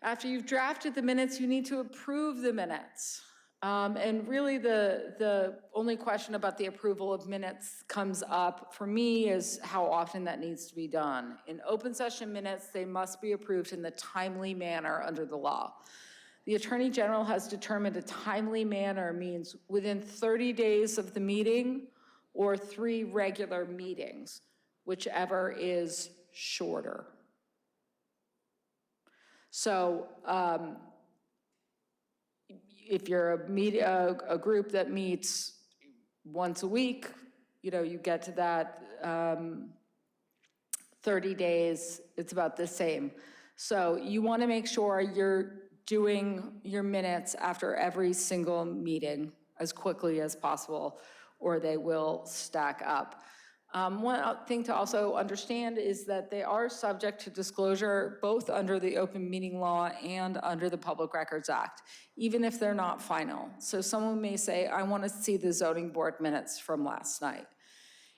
After you've drafted the minutes, you need to approve the minutes. And really the only question about the approval of minutes comes up for me is how often that needs to be done. In open session minutes, they must be approved in the timely manner under the law. The Attorney General has determined a timely manner means within 30 days of the meeting or 3 regular meetings, whichever is shorter. So if you're a group that meets once a week, you get to that 30 days, it's about the same. So you want to make sure you're doing your minutes after every single meeting as quickly as possible, or they will stack up. One thing to also understand is that they are subject to disclosure both under the open meeting law and under the Public Records Act, even if they're not final. So someone may say, I want to see the zoning board minutes from last night.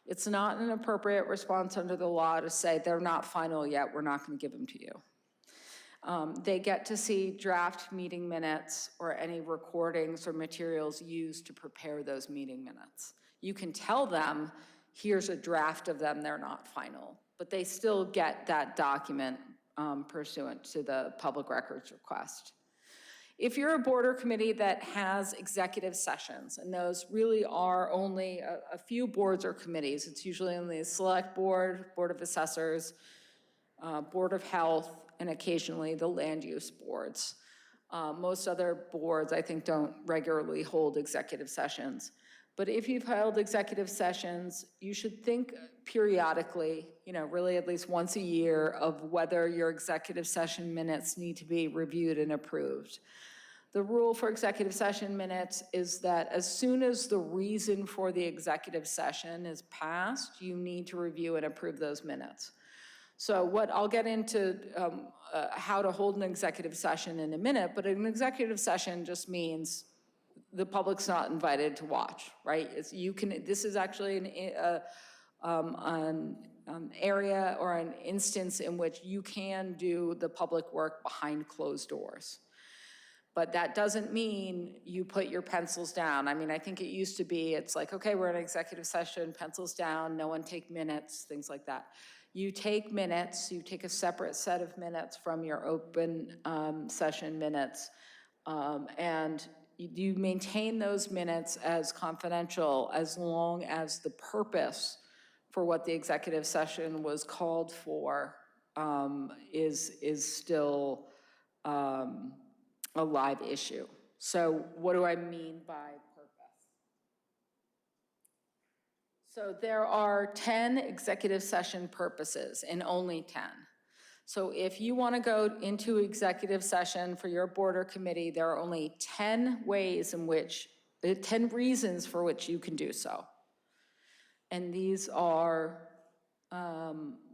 It's not an appropriate response under the law to say they're not final yet, we're not going to give them to you. They get to see draft meeting minutes or any recordings or materials used to prepare those meeting minutes. You can tell them, here's a draft of them, they're not final. but they still get that document pursuant to the public records request. If you're a board or committee that has executive sessions, and those really are only a few boards or committees, it's usually only the select board, board of assessors, board of health, and occasionally the land use boards. Most other boards, I think, don't regularly hold executive sessions. But if you've held executive sessions, you should think periodically, really at least once a year, of whether your executive session minutes need to be reviewed and approved. The rule for executive session minutes is that as soon as the reason for the executive session is passed, you need to review and approve those minutes. So I'll get into how to hold an executive session in a minute, but an executive session just means the public's not invited to watch, right? This is actually an area or an instance in which you can do the public work behind closed doors. But that doesn't mean you put your pencils down. I mean, I think it used to be, it's like, okay, we're in an executive session, pencils down, no one take minutes, things like that. You take minutes, you take a separate set of minutes from your open session minutes, and you maintain those minutes as confidential as long as the purpose for what the executive session was called for is still a live issue. So what do I mean by purpose? So there are 10 executive session purposes and only 10. So if you want to go into executive session for your board or committee, there are only 10 ways in which, 10 reasons for which you can do so. And these are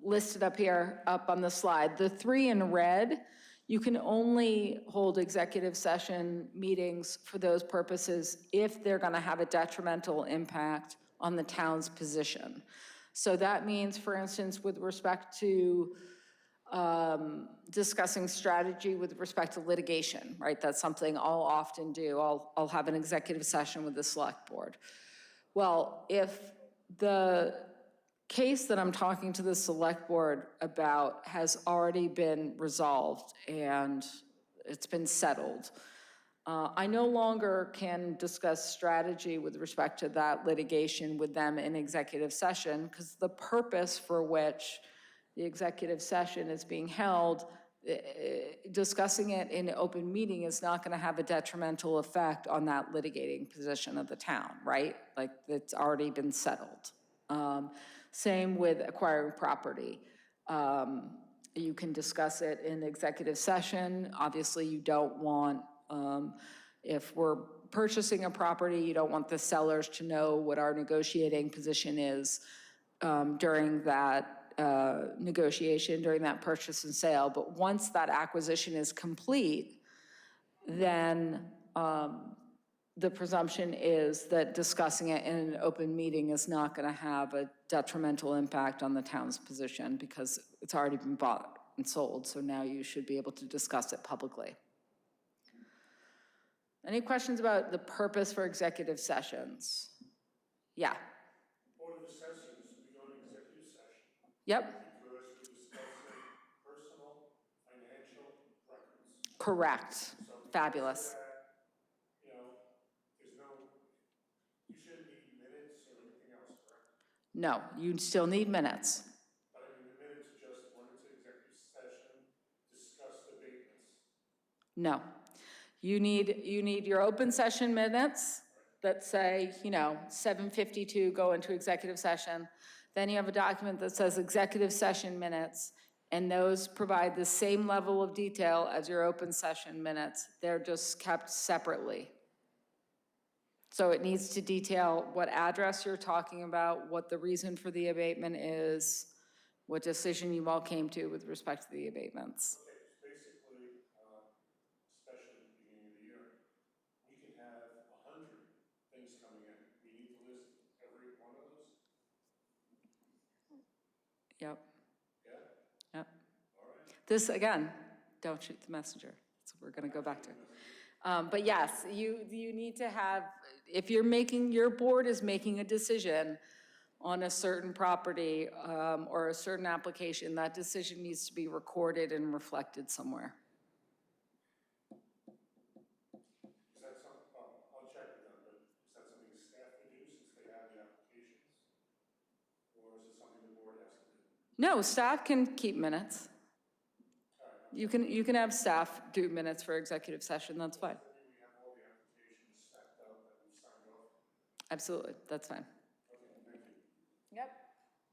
listed up here, up on the slide. The 3 in red, you can only hold executive session meetings for those purposes if they're going to have a detrimental impact on the town's position. So that means, for instance, with respect to discussing strategy with respect to litigation, right? That's something I'll often do. I'll have an executive session with the select board. Well, if the case that I'm talking to the select board about has already been resolved and it's been settled, I no longer can discuss strategy with respect to that litigation with them in executive session, because the purpose for which the executive session is being held, discussing it in an open meeting is not going to have a detrimental effect on that litigating position of the town, right? Like, it's already been settled. Same with acquiring property. You can discuss it in executive session. Obviously, you don't want, if we're purchasing a property, you don't want the sellers to know what our negotiating position is during that negotiation, during that purchase and sale. But once that acquisition is complete, then the presumption is that discussing it in an open meeting is not going to have a detrimental impact on the town's position, because it's already been bought and sold. So now you should be able to discuss it publicly. Any questions about the purpose for executive sessions? Yeah. Board of Assessors, we go to executive session. Yep. Because we're discussing personal financial records. Correct. So Fabulous. You shouldn't need minutes or anything else, correct? No, you still need minutes. But I mean, the minutes are just when it's executive session, discuss abatements. No. You need your open session minutes that say, 7:52, go into executive session. Then you have a document that says executive session minutes, and those provide the same level of detail as your open session minutes. They're just kept separately. So it needs to detail what address you're talking about, what the reason for the abatement is, what decision you all came to with respect to the abatements. Okay, so basically, especially at the beginning of the year, we can have 100 things coming in. We need to list every one of those? Yep. Yeah? Yep. All right. This, again, don't shoot the messenger. That's what we're going to go back to. But yes, you need to have, if you're making, your board is making a decision on a certain property or a certain application, that decision needs to be recorded and reflected somewhere. Is that something, I'll check with them, but is that something staff can do since they have the applications? Or is it something the board has to do? No, staff can keep minutes. You can have staff do minutes for executive session, that's fine. Maybe we have all the applications stacked up that we signed off. Absolutely, that's fine. Okay, thank you. Yep.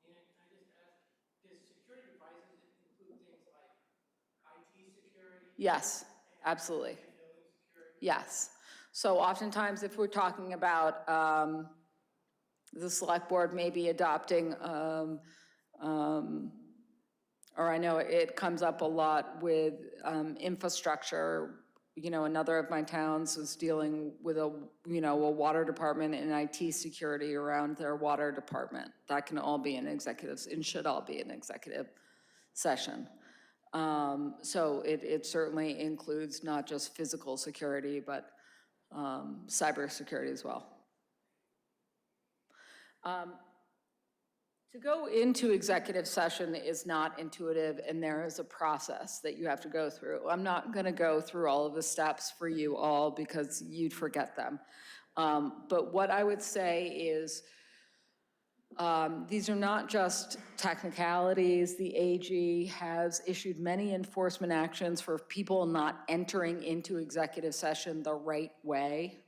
Nina, can I just ask, does security devices include things like IT security? Yes, absolutely. And building security? Yes. So oftentimes, if we're talking about the select board maybe adopting, or I know it comes up a lot with infrastructure. You know, another of my towns was dealing with a water department and IT security around their water department. That can all be in executives and should all be in executive session. So it certainly includes not just physical security, but cybersecurity as well. To go into executive session is not intuitive, and there is a process that you have to go through. I'm not going to go through all of the steps for you all because you'd forget them. But what I would say is these are not just technicalities. The AG has issued many enforcement actions for people not entering into executive session the right way.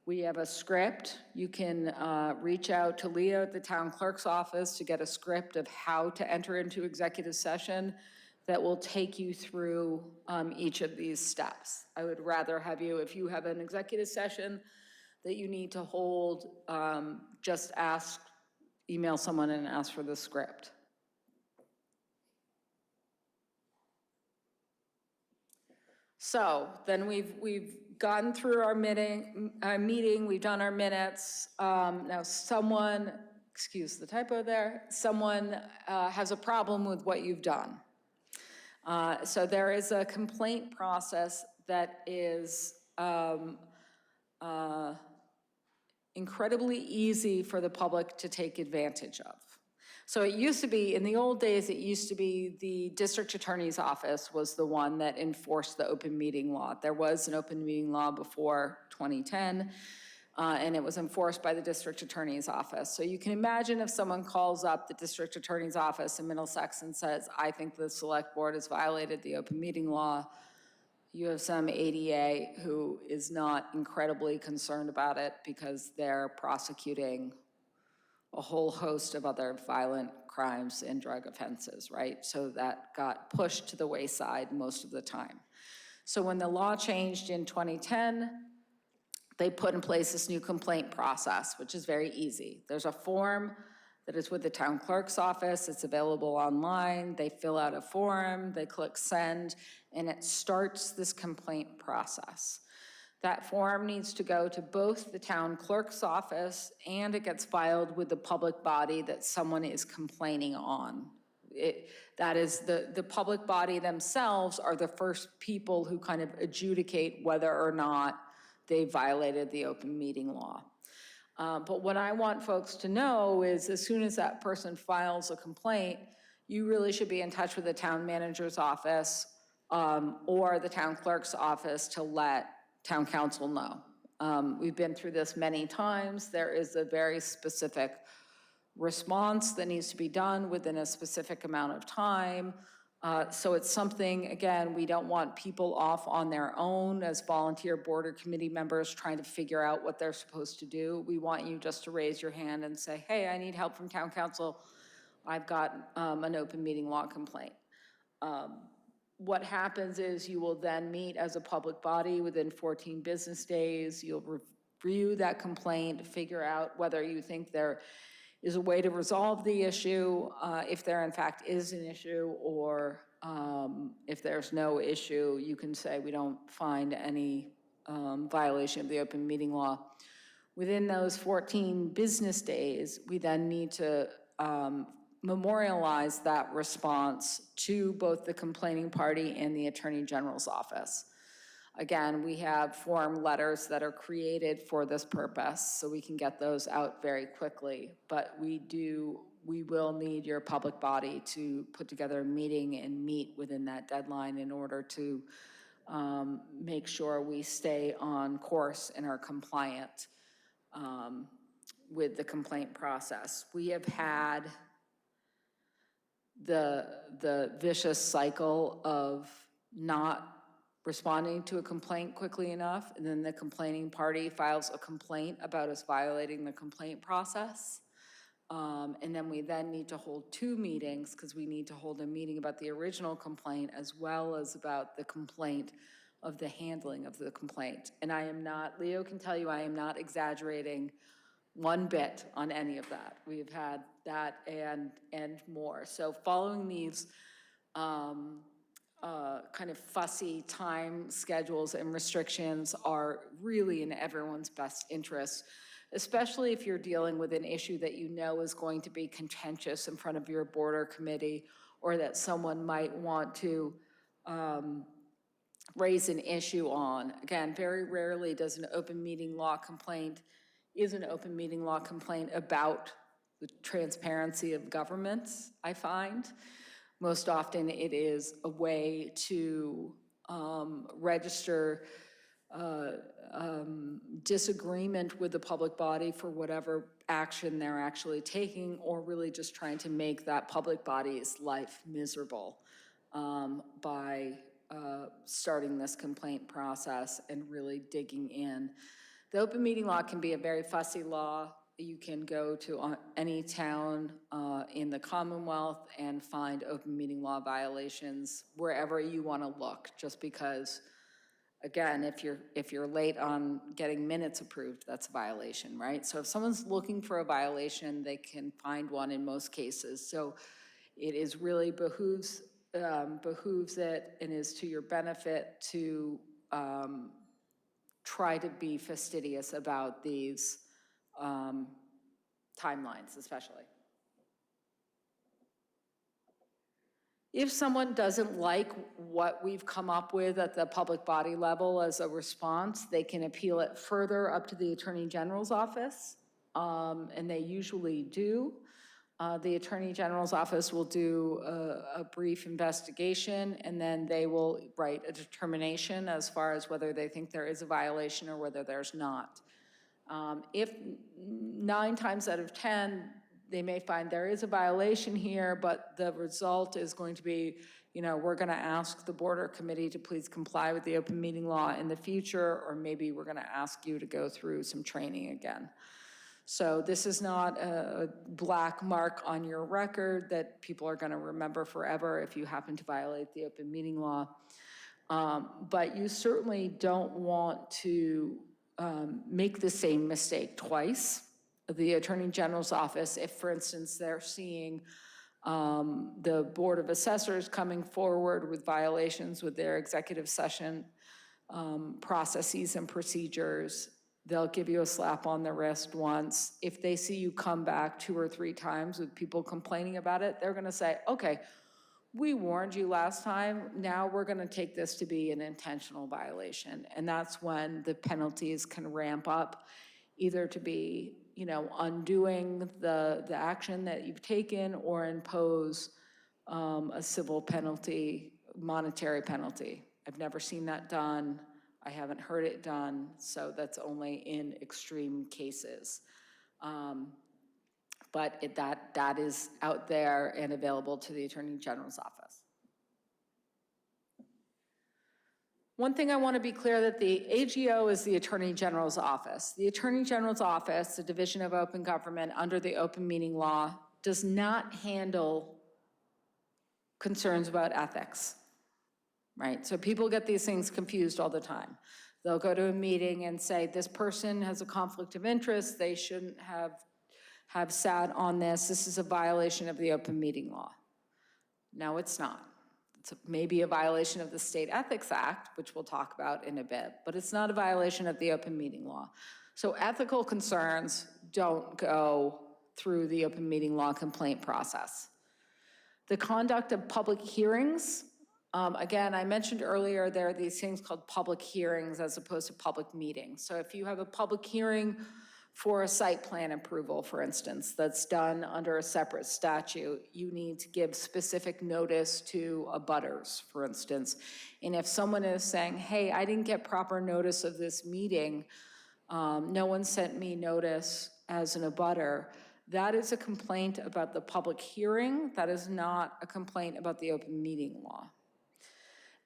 We have a script. You can reach out to Leah at the town clerk's office to get a script of how to enter into executive session that will take you through each of these steps. I would rather have you, if you have an executive session that you need to hold, just email someone and ask for the script. So then we've gotten through our meeting, we've done our minutes. Now someone, excuse the typo there, someone has a problem with what you've done. So there is a complaint process that is incredibly easy for the public to take advantage of. So it used to be, in the old days, it used to be the district attorney's office was the one that enforced the open meeting law. There was an open meeting law before 2010, and it was enforced by the district attorney's office. So you can imagine if someone calls up the district attorney's office in Middlesex and says, I think the select board has violated the open meeting law. You have some ADA who is not incredibly concerned about it because they're prosecuting a whole host of other violent crimes and drug offenses, right? So that got pushed to the wayside most of the time. So when the law changed in 2010, they put in place this new complaint process, which is very easy. There's a form that is with the town clerk's office. It's available online. They fill out a form, they click send, and it starts this complaint process. That form needs to go to both the town clerk's office and it gets filed with the public body that someone is complaining on. That is, the public body themselves are the first people who kind of adjudicate whether or not they violated the open meeting law. But what I want folks to know is as soon as that person files a complaint, you really should be in touch with the town manager's office or the town clerk's office to let town council know. We've been through this many times. There is a very specific response that needs to be done within a specific amount of time. So it's something, again, we don't want people off on their own as volunteer board or committee members trying to figure out what they're supposed to do. We want you just to raise your hand and say, hey, I need help from town council. I've got an open meeting law complaint. What happens is you will then meet as a public body within 14 business days. You'll review that complaint, figure out whether you think there is a way to resolve the issue, if there in fact is an issue, or if there's no issue, you can say we don't find any violation of the open meeting law. Within those 14 business days, we then need to memorialize that response to both the complaining party and the Attorney General's office. Again, we have form letters that are created for this purpose, so we can get those out very quickly. But we will need your public body to put together a meeting and meet within that deadline in order to make sure we stay on course and are compliant with the complaint process. We have had the vicious cycle of not responding to a complaint quickly enough, and then the complaining party files a complaint about us violating the complaint process. And then we need to hold 2 meetings, because we need to hold a meeting about the original complaint as well as about the complaint of the handling of the complaint. And Leo can tell you, I am not exaggerating one bit on any of that. We've had that and more. So following these kind of fussy time schedules and restrictions are really in everyone's best interest, especially if you're dealing with an issue that you know is going to be contentious in front of your board or committee, or that someone might want to raise an issue on. Again, very rarely does an open meeting law complaint about the transparency of governments, I find. Most often it is a way to register disagreement with the public body for whatever action they're actually taking, or really just trying to make that public body's life miserable by starting this complaint process and really digging in. The open meeting law can be a very fussy law. You can go to any town in the Commonwealth and find open meeting law violations wherever you want to look, just because, again, if you're late on getting minutes approved, that's a violation, right? So if someone's looking for a violation, they can find one in most cases. So it is really behooves it and is to your benefit to try to be fastidious about these timelines, especially. If someone doesn't like what we've come up with at the public body level as a response, they can appeal it further up to the Attorney General's office, and they usually do. The Attorney General's office will do a brief investigation, and then they will write a determination as far as whether they think there is a violation or whether there's not. If 9 times out of 10, they may find there is a violation here, but the result is going to be, we're going to ask the board or committee to please comply with the open meeting law in the future, or maybe we're going to ask you to go through some training again. So this is not a black mark on your record that people are going to remember forever if you happen to violate the open meeting law. But you certainly don't want to make the same mistake twice. The Attorney General's office, if, for instance, they're seeing the Board of Assessors coming forward with violations with their executive session processes and procedures, they'll give you a slap on the wrist once. If they see you come back 2 or 3 times with people complaining about it, they're gonna say, okay, we warned you last time, now we're gonna take this to be an intentional violation. And that's when the penalties can ramp up, either to be, undoing the action that you've taken, or impose a civil penalty, monetary penalty. I've never seen that done. I haven't heard it done, so that's only in extreme cases. But that is out there and available to the Attorney General's office. One thing I want to be clear, that the AGO is the Attorney General's office. The Attorney General's office, the Division of Open Government under the open meeting law, does not handle concerns about ethics. Right, so people get these things confused all the time. They'll go to a meeting and say, this person has a conflict of interest, they shouldn't have sat on this is a violation of the open meeting law. No, it's not. It's maybe a violation of the State Ethics Act, which we'll talk about in a bit, but it's not a violation of the open meeting law. So ethical concerns don't go through the open meeting law complaint process. The conduct of public hearings Again, I mentioned earlier, there are these things called public hearings as opposed to public meetings. So if you have a public hearing for a site plan approval, for instance, that's done under a separate statute, you need to give specific notice to abutters, for instance. And if someone is saying, hey, I didn't get proper notice of this meeting, no one sent me notice as an abutter, that is a complaint about the public hearing. That is not a complaint about the open meeting law.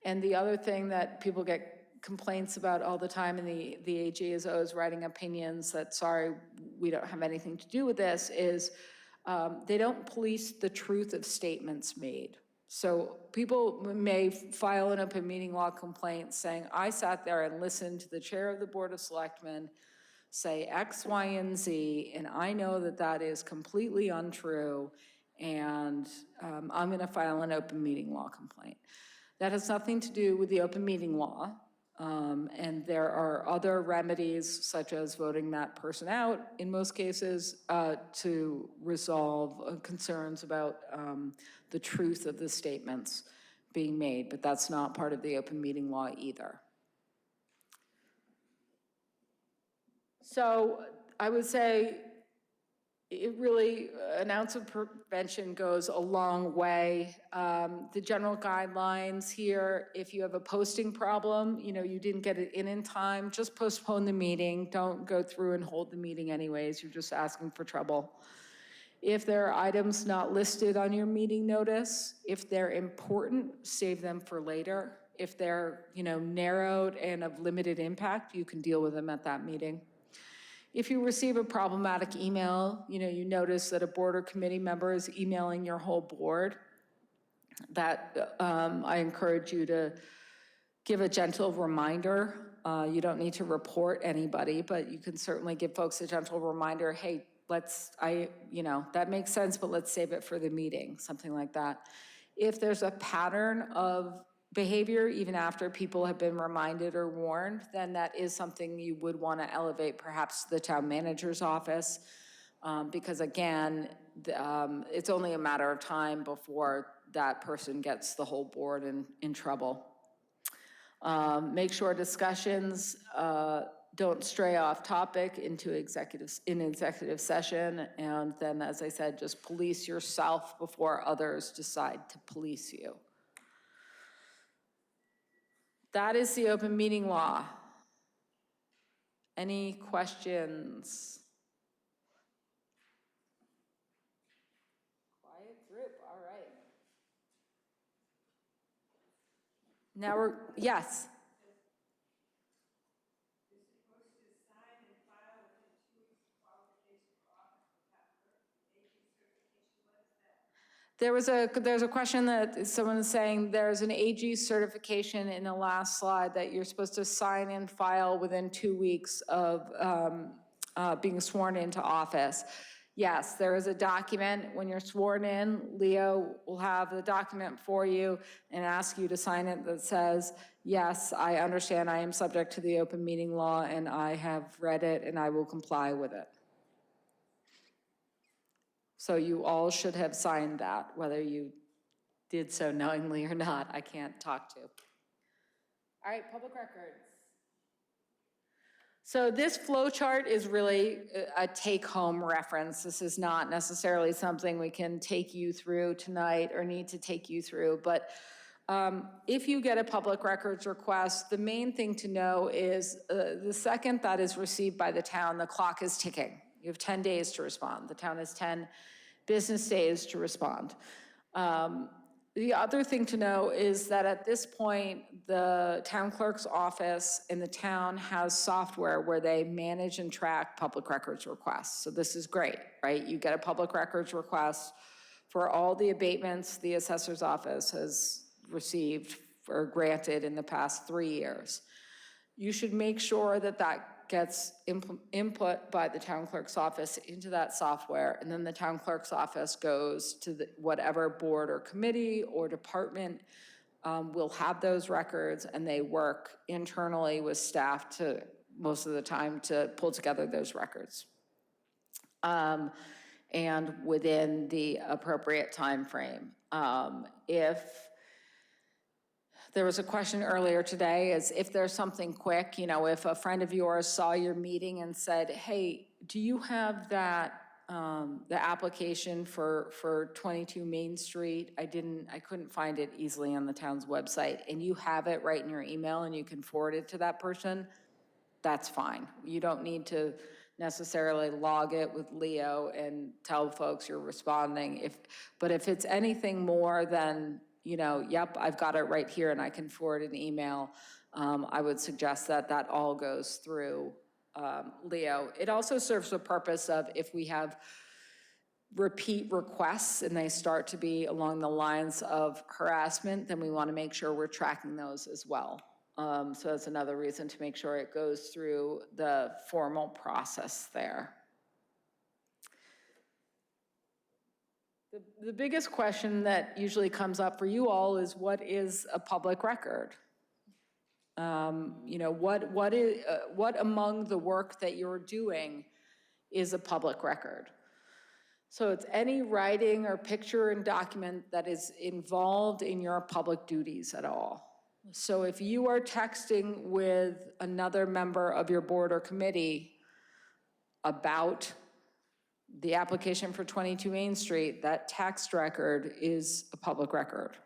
And the other thing that people get complaints about all the time, and the AG is always writing opinions that, sorry, we don't have anything to do with this, is they don't police the truth of statements made. So people may file an open meeting law complaint saying, I sat there and listened to the chair of the Board of Selectmen say X, Y, and Z, and I know that that is completely untrue, and I'm going to file an open meeting law complaint. That has nothing to do with the open meeting law, and there are other remedies, such as voting that person out, in most cases, to resolve concerns about the truth of the statements being made, but that's not part of the open meeting law either. So I would say it really, an ounce of prevention goes a long way. The general guidelines here, if you have a posting problem, you know, you didn't get it in time, just postpone the meeting. Don't go through and hold the meeting anyways. You're just asking for trouble. If there are items not listed on your meeting notice, if they're important, save them for later. If they're, you know, narrowed and of limited impact, you can deal with them at that meeting. If you receive a problematic email, you know, you notice that a board or committee member is emailing your whole board, that I encourage you to give a gentle reminder. You don't need to report anybody, but you can certainly give folks a gentle reminder, hey, you know, that makes sense, but let's save it for the meeting, something like that. If there's a pattern of behavior, even after people have been reminded or warned, then that is something you would want to elevate perhaps to the town manager's office, because again, it's only a matter of time before that person gets the whole board in trouble. Make sure discussions don't stray off topic into executive session, and then, as I said, just police yourself before others decide to police you. That is the open meeting law. Any questions? Quiet group, all right. Now yes. There's a question that someone is saying there's an AG certification in the last slide that you're supposed to sign and file within 2 weeks of being sworn into office. Yes, there is a document. When you're sworn in, Leo will have the document for you and ask you to sign it that says, yes, I understand I am subject to the open meeting law and I have read it and I will comply with it. So you all should have signed that, whether you did so knowingly or not, I can't talk to. All right, public records. So this flow chart is really a take-home reference. This is not necessarily something we can take you through tonight or need to take you through, but if you get a public records request, the main thing to know is the second that is received by the town, the clock is ticking. You have 10 days to respond. The town has 10 business days to respond. The other thing to know is that at this point, the town clerk's office in the town has software where they manage and track public records requests. So this is great, right? You get a public records request for all the abatements the assessor's office has received or granted in the past 3 years. You should make sure that that gets input by the town clerk's office into that software, and then the town clerk's office goes to whatever board or committee or department will have those records, and they work internally with staff to, most of the time, to pull together those records. And within the appropriate time frame. If There was a question earlier today, is if there's something quick, if a friend of yours saw your meeting and said, hey, do you have that, the application for 22 Main Street? I couldn't find it easily on the town's website, and you have it right in your email and you can forward it to that person, that's fine. You don't need to necessarily log it with Leo and tell folks you're responding. But if it's anything more than, yep, I've got it right here and I can forward an email, I would suggest that all goes through Leo. It also serves the purpose of if we have repeat requests and they start to be along the lines of harassment, then we want to make sure we're tracking those as well. So that's another reason to make sure it goes through the formal process there. The biggest question that usually comes up for you all is, what is a public record? What among the work that you're doing is a public record? So it's any writing or picture and document that is involved in your public duties at all. So if you are texting with another member of your board or committee about the application for 22 Main Street, that text record is a public record.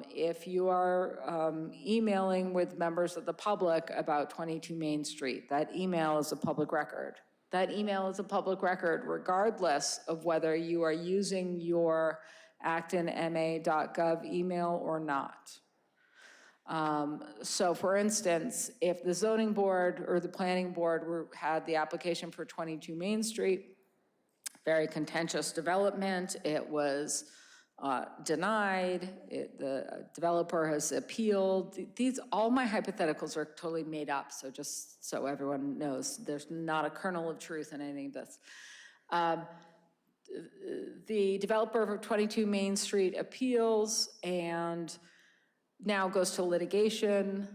If you are emailing with members of the public about 22 Main Street, that email is a public record. That email is a public record regardless of whether you are using your actonma.gov email or not. So for instance, if the zoning board or the planning board had the application for 22 Main Street, very contentious development, it was denied, the developer has appealed. All my hypotheticals are totally made up, so just so everyone knows, there's not a kernel of truth in any of this. The developer of 22 Main Street appeals and now goes to litigation.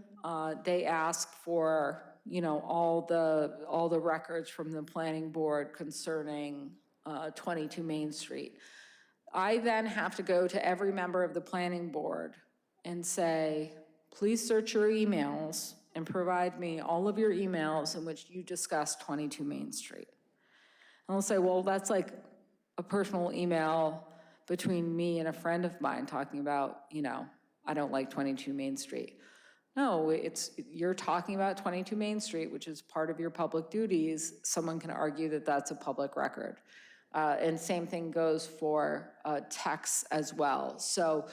They ask for, all the records from the planning board concerning 22 Main Street. I then have to go to every member of the planning board and say, please search your emails and provide me all of your emails in which you discuss 22 Main Street. And they'll say, well, that's like a personal email between me and a friend of mine talking about, I don't like 22 Main Street. No, you're talking about 22 Main Street, which is part of your public duties. Someone can argue that that's a public record. And same thing goes for texts as well. So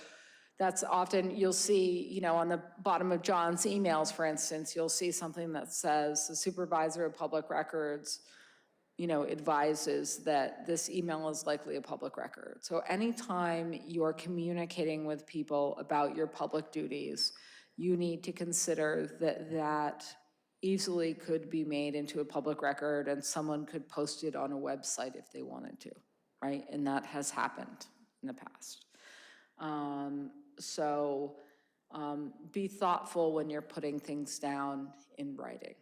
that's often, you'll see, on the bottom of John's emails, for instance, you'll see something that says the supervisor of public records, advises that this email is likely a public record. So anytime you're communicating with people about your public duties, you need to consider that easily could be made into a public record and someone could post it on a website if they wanted to, right? And that has happened in the past. So be thoughtful when you're putting things down in writing.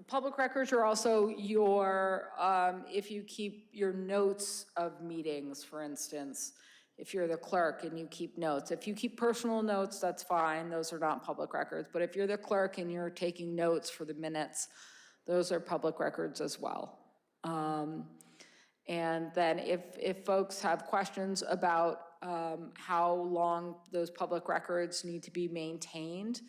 Public records are also your, if you keep your notes of meetings, for instance, if you're the clerk and you keep notes. If you keep personal notes, that's fine. Those are not public records. But if you're the clerk and you're taking notes for the minutes, those are public records as well. And then if folks have questions about how long those public records need to be maintained,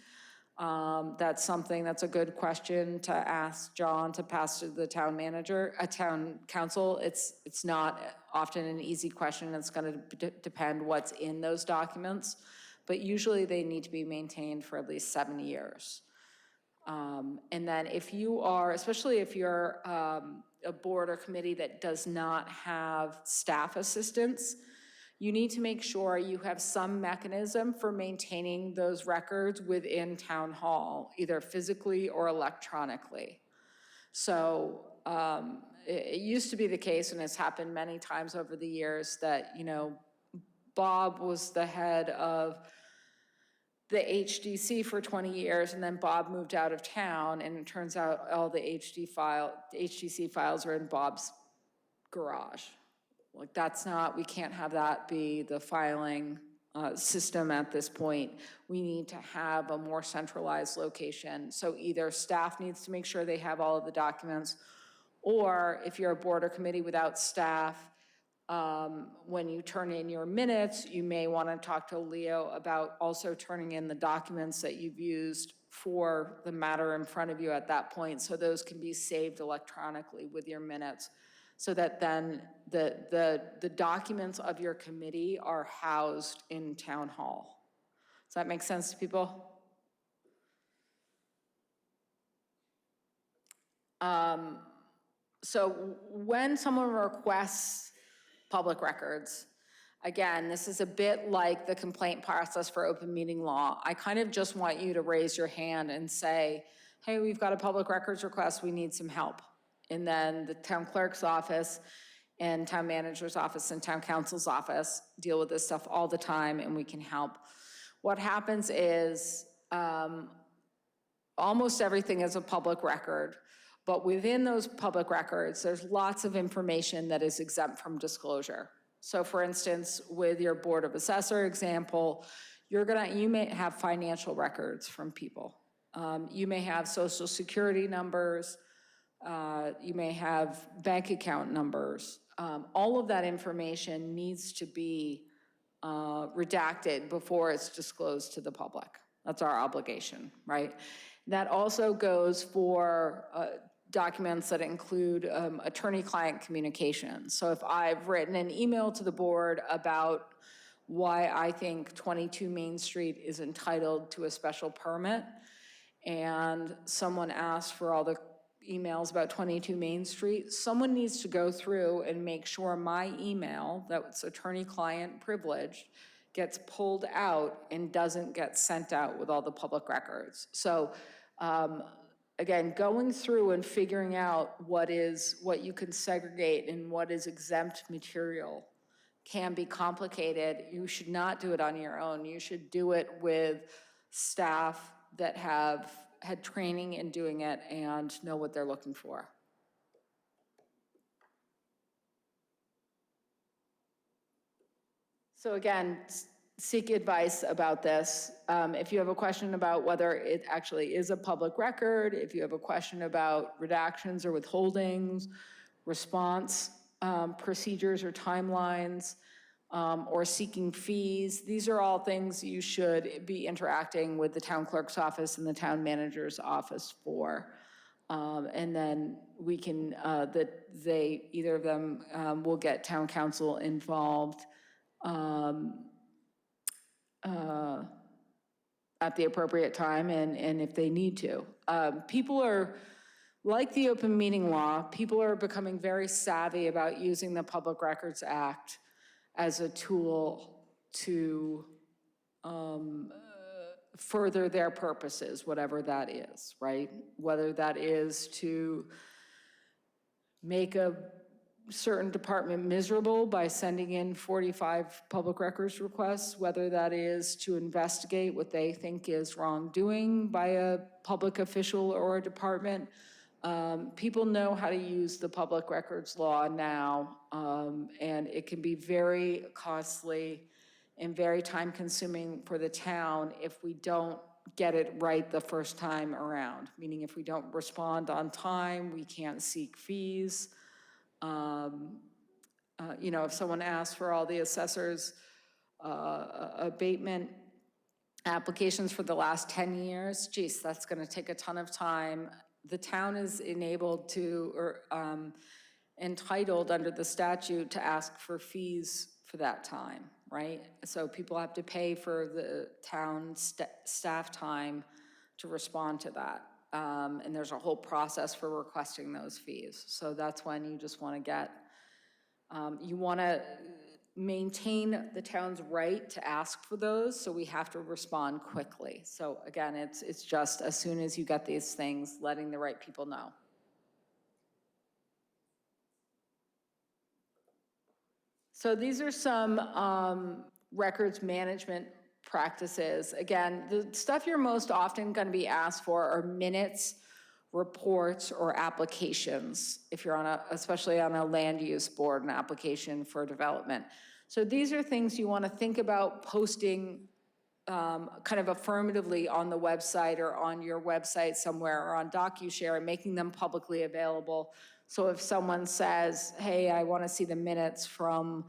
that's something that's a good question to ask John to pass to the town manager, town council. It's not often an easy question. It's going to depend what's in those documents, but usually they need to be maintained for at least 7 years. And then if you are, especially if you're a board or committee that does not have staff assistants, you need to make sure you have some mechanism for maintaining those records within town hall, either physically or electronically. So it used to be the case, and it's happened many times over the years, that, Bob was the head of the HDC for 20 years, and then Bob moved out of town, and it turns out all the HDC files are in Bob's garage. Like, that's not, we can't have that be the filing system at this point. We need to have a more centralized location. So either staff needs to make sure they have all of the documents, or if you're a board or committee without staff, when you turn in your minutes, you may want to talk to Leo about also turning in the documents that you've used for the matter in front of you at that point, so those can be saved electronically with your minutes, so that then the documents of your committee are housed in town hall. Does that make sense to people? So when someone requests public records, again, this is a bit like the complaint process for open meeting law. I kind of just want you to raise your hand and say, hey, we've got a public records request, we need some help. And then the town clerk's office and town manager's office and town council's office deal with this stuff all the time, and we can help. What happens is almost everything is a public record, but within those public records, there's lots of information that is exempt from disclosure. So for instance, with your Board of Assessor example, you may have financial records from people. You may have social security numbers, you may have bank account numbers. All of that information needs to be redacted before it's disclosed to the public. That's our obligation, right? That also goes for documents that include attorney-client communications. So if I've written an email to the board about why I think 22 Main Street is entitled to a special permit, and someone asks for all the emails about 22 Main Street, someone needs to go through and make sure my email, that's attorney-client privileged, gets pulled out and doesn't get sent out with all the public records. So again, going through and figuring out what you can segregate and what is exempt material can be complicated. You should not do it on your own. You should do it with staff that have had training in doing it and know what they're looking for. So again, seek advice about this. If you have a question about whether it actually is a public record, if you have a question about redactions or withholdings, response procedures or timelines, or seeking fees, these are all things you should be interacting with the town clerk's office and the town manager's office for. And then we can, either of them will get town council involved at the appropriate time and if they need to. People are, like the open meeting law, people are becoming very savvy about using the Public Records Act as a tool to further their purposes, whatever that is, right? Whether that is to make a certain department miserable by sending in 45 public records requests, whether that is to investigate what they think is wrongdoing by a public official or a department. People know how to use the public records law now, and it can be very costly and very time-consuming for the town if we don't get it right the first time around, meaning if we don't respond on time, we can't seek fees. If someone asks for all the assessors' abatement applications for the last 10 years, geez, that's gonna take a ton of time. The town is enabled to, or entitled under the statute to ask for fees for that time, right? So people have to pay for the town staff time to respond to that. And there's a whole process for requesting those fees. So that's when you just want to get, you want to maintain the town's right to ask for those, so we have to respond quickly. So again, it's just as soon as you get these things, letting the right people know. So these are some records management practices. Again, the stuff you're most often going to be asked for are minutes, reports or applications, if you're on especially on a land use board, an application for development. So these are things you want to think about posting kind of affirmatively on the website or on your website somewhere or on DocuShare, and making them publicly available. So if someone says, hey, I want to see the minutes from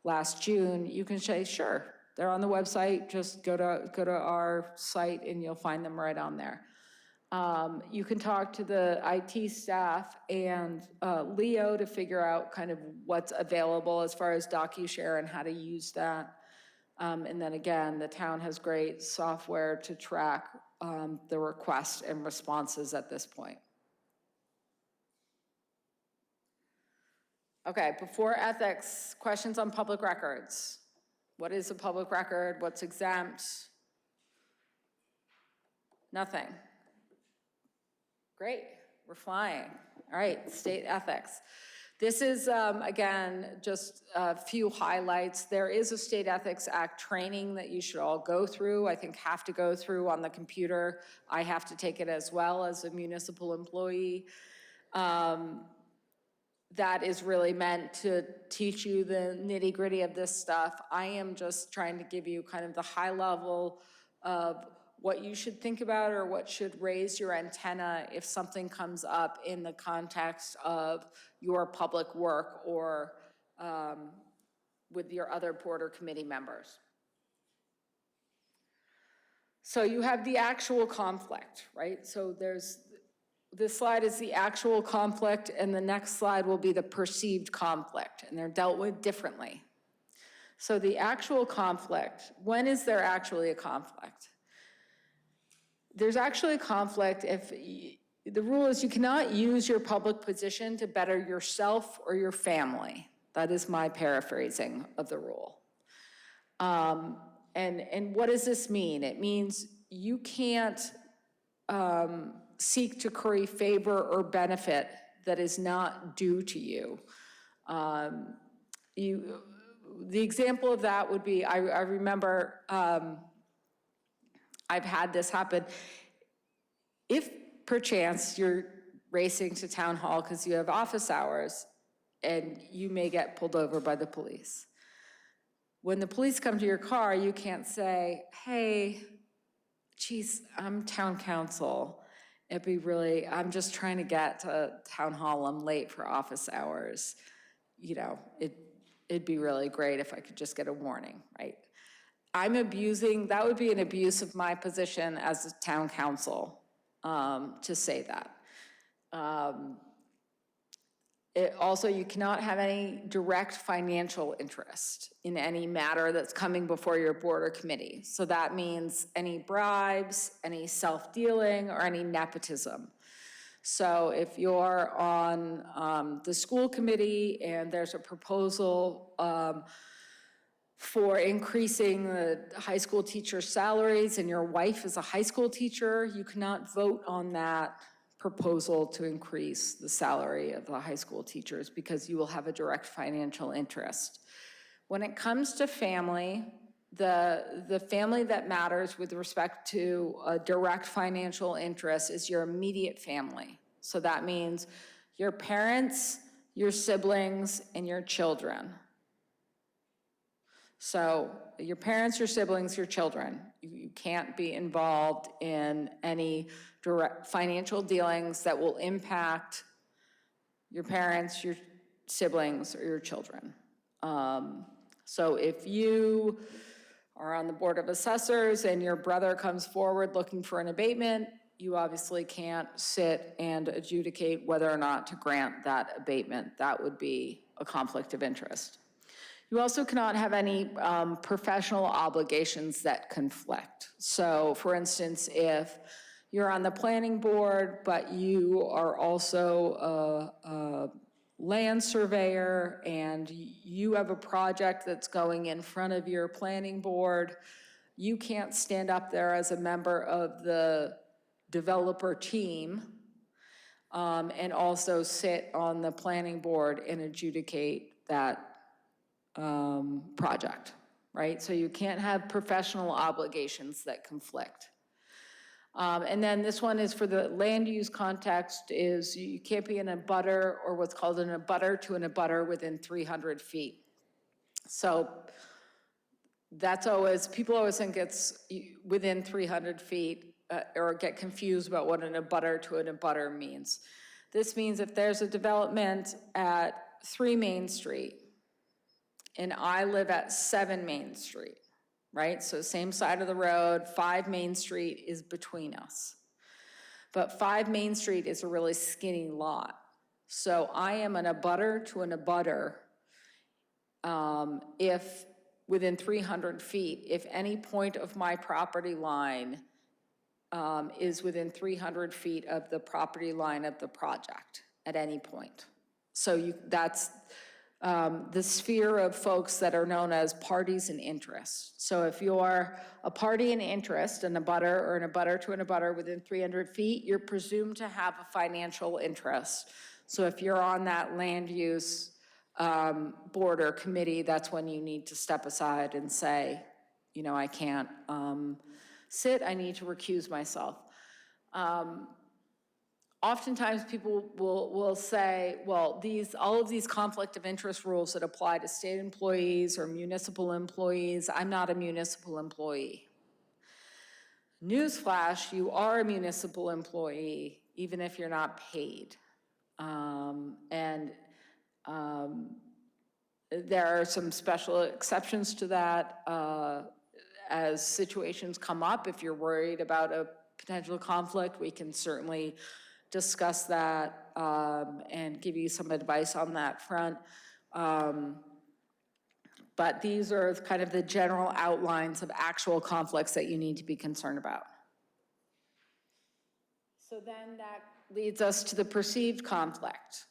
last June, you can say, sure, they're on the website, just go to our site and you'll find them right on there. You can talk to the IT staff and Leo to figure out kind of what's available as far as DocuShare and how to use that. And then again, the town has great software to track the requests and responses at this point. Okay, before ethics, questions on public records. What is a public record? What's exempt? Nothing. Great, we're flying. All right, state ethics. This is, again, just a few highlights. There is a State Ethics Act training that you should all go through, I think have to go through on the computer. I have to take it as well as a municipal employee. That is really meant to teach you the nitty-gritty of this stuff. I am just trying to give you kind of the high level of what you should think about or what should raise your antenna if something comes up in the context of your public work or with your other board or committee members. So you have the actual conflict, right? So this slide is the actual conflict, and the next slide will be the perceived conflict, and they're dealt with differently. So the actual conflict, when is there actually a conflict? There's actually a conflict if the rule is you cannot use your public position to better yourself or your family. That is my paraphrasing of the rule. And what does this mean? It means you can't seek to curry favor or benefit that is not due to you. The example of that would be, I remember I've had this happen. If perchance you're racing to town hall because you have office hours and you may get pulled over by the police. When the police come to your car, you can't say, hey, geez, I'm town council. I'm just trying to get to town hall. I'm late for office hours. You know, it'd be really great if I could just get a warning, right? That would be an abuse of my position as a town council to say that. Also, you cannot have any direct financial interest in any matter that's coming before your board or committee. So that means any bribes, any self-dealing, or any nepotism. So if you're on the school committee and there's a proposal for increasing the high school teacher salaries and your wife is a high school teacher, you cannot vote on that proposal to increase the salary of the high school teachers because you will have a direct financial interest. When it comes to family, the family that matters with respect to a direct financial interest is your immediate family. So that means your parents, your siblings, and your children. So your parents, your siblings, your children. You can't be involved in any direct financial dealings that will impact your parents, your siblings, or your children. So if you are on the Board of Assessors and your brother comes forward looking for an abatement, you obviously can't sit and adjudicate whether or not to grant that abatement. That would be a conflict of interest. You also cannot have any professional obligations that conflict. So for instance, if you're on the planning board, but you are also a land surveyor and you have a project that's going in front of your planning board, you can't stand up there as a member of the developer team and also sit on the planning board and adjudicate that project, right? So you can't have professional obligations that conflict. And then this one is for the land use context is you can't be an abutter or what's called an abutter to an abutter within 300 feet. So that's always, people always think it's within 300 feet or get confused about what an abutter to an abutter means. This means if there's a development at 3 Main Street and I live at 7 Main Street, right? So same side of the road, 5 Main Street is between us. But 5 Main Street is a really skinny lot. So I am an abutter to an abutter if within 300 feet, if any point of my property line is within 300 feet of the property line of the project at any point. So that's the sphere of folks that are known as parties in interest. So if you're a party in interest, an abutter or an abutter to an abutter within 300 feet, you're presumed to have a financial interest. So if you're on that land use board or committee, that's when you need to step aside and say, you know, I can't sit, I need to recuse myself. Oftentimes people will say, well, all of these conflict of interest rules that apply to state employees or municipal employees, I'm not a municipal employee. Newsflash, you are a municipal employee, even if you're not paid. There are some special exceptions to that as situations come up. If you're worried about a potential conflict, we can certainly discuss that and give you some advice on that front. But these are kind of the general outlines of actual conflicts that you need to be concerned about. So then that leads us to the perceived conflict.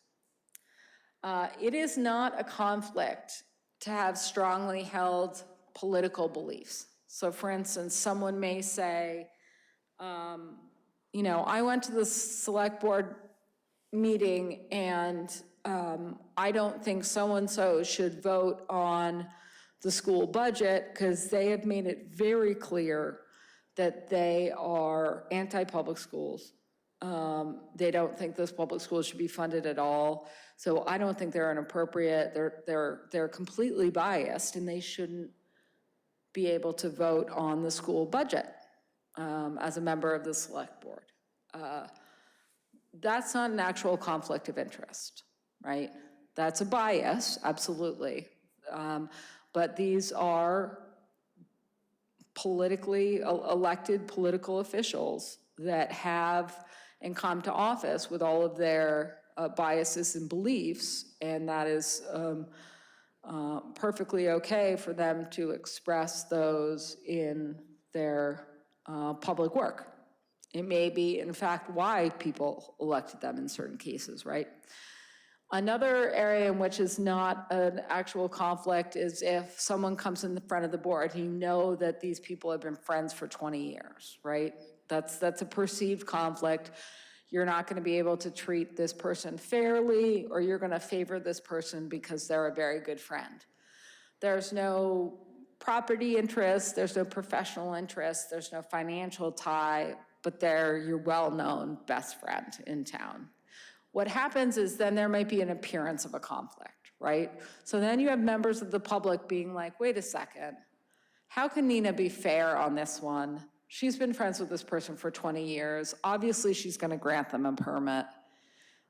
It is not a conflict to have strongly held political beliefs. So for instance, someone may say, you know, I went to the select board meeting and I don't think so-and-so should vote on the school budget because they have made it very clear that they are anti-public schools. They don't think those public schools should be funded at all. So I don't think they're inappropriate. They're completely biased and they shouldn't be able to vote on the school budget as a member of the select board. That's not an actual conflict of interest, right? That's a bias, absolutely. But these are politically elected political officials that have and come to office with all of their biases and beliefs, and that is perfectly okay for them to express those in their public work. It may be, in fact, why people elected them in certain cases, right? Another area in which is not an actual conflict is if someone comes in the front of the board, you know that these people have been friends for 20 years, right? That's a perceived conflict. You're not going to be able to treat this person fairly, or you're going to favor this person because they're a very good friend. There's no property interest, there's no professional interest, there's no financial tie, but they're your well-known best friend in town. What happens is then there might be an appearance of a conflict, right? So then you have members of the public being like, wait a second, how can Nina be fair on this one? She's been friends with this person for 20 years. Obviously, she's going to grant them a permit.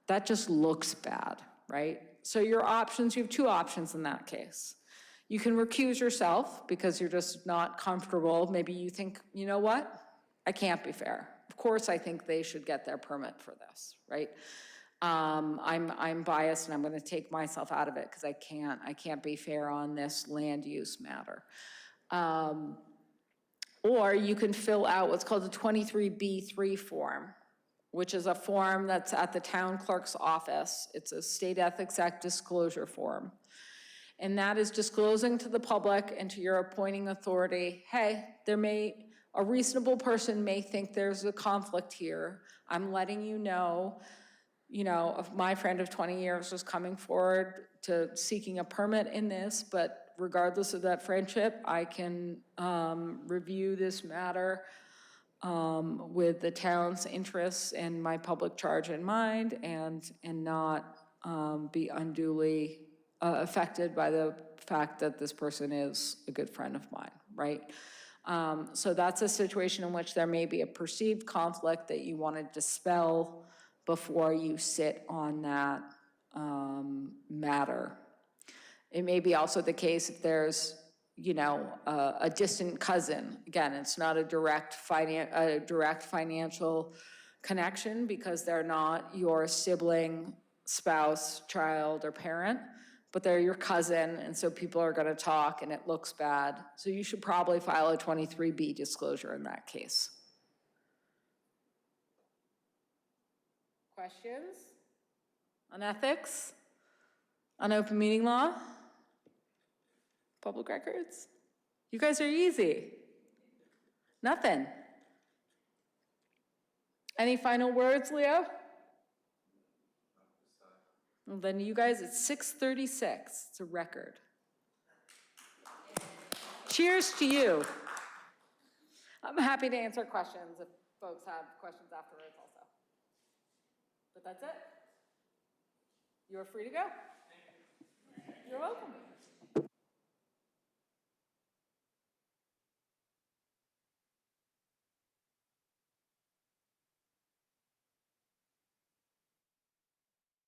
That just looks bad, right? So your options, you have 2 options in that case. You can recuse yourself because you're just not comfortable. Maybe you think, you know what? I can't be fair. Of course, I think they should get their permit for this, right? I'm biased and I'm going to take myself out of it because I can't be fair on this land use matter. Or you can fill out what's called a 23B3 form, which is a form that's at the town clerk's office. It's a State Ethics Act disclosure form. And that is disclosing to the public and to your appointing authority, hey, a reasonable person may think there's a conflict here. I'm letting you know, if my friend of 20 years was coming forward to seeking a permit in this, but regardless of that friendship, I can review this matter with the town's interests and my public charge in mind, and not be unduly affected by the fact that this person is a good friend of mine, right? So that's a situation in which there may be a perceived conflict that you want to dispel before you sit on that matter. It may be also the case if there's, you know, a distant cousin. Again, it's not a direct financial connection because they're not your sibling, spouse, child, or parent, but they're your cousin, and so people are gonna talk and it looks bad. So you should probably file a 23B disclosure in that case. Questions on ethics? On open meeting law? Public records? You guys are easy. Nothing. Any final words, Leo? Well, then you guys, it's 6:36. It's a record. Cheers to you. I'm happy to answer questions if folks have questions afterwards also. But that's it. You're free to go.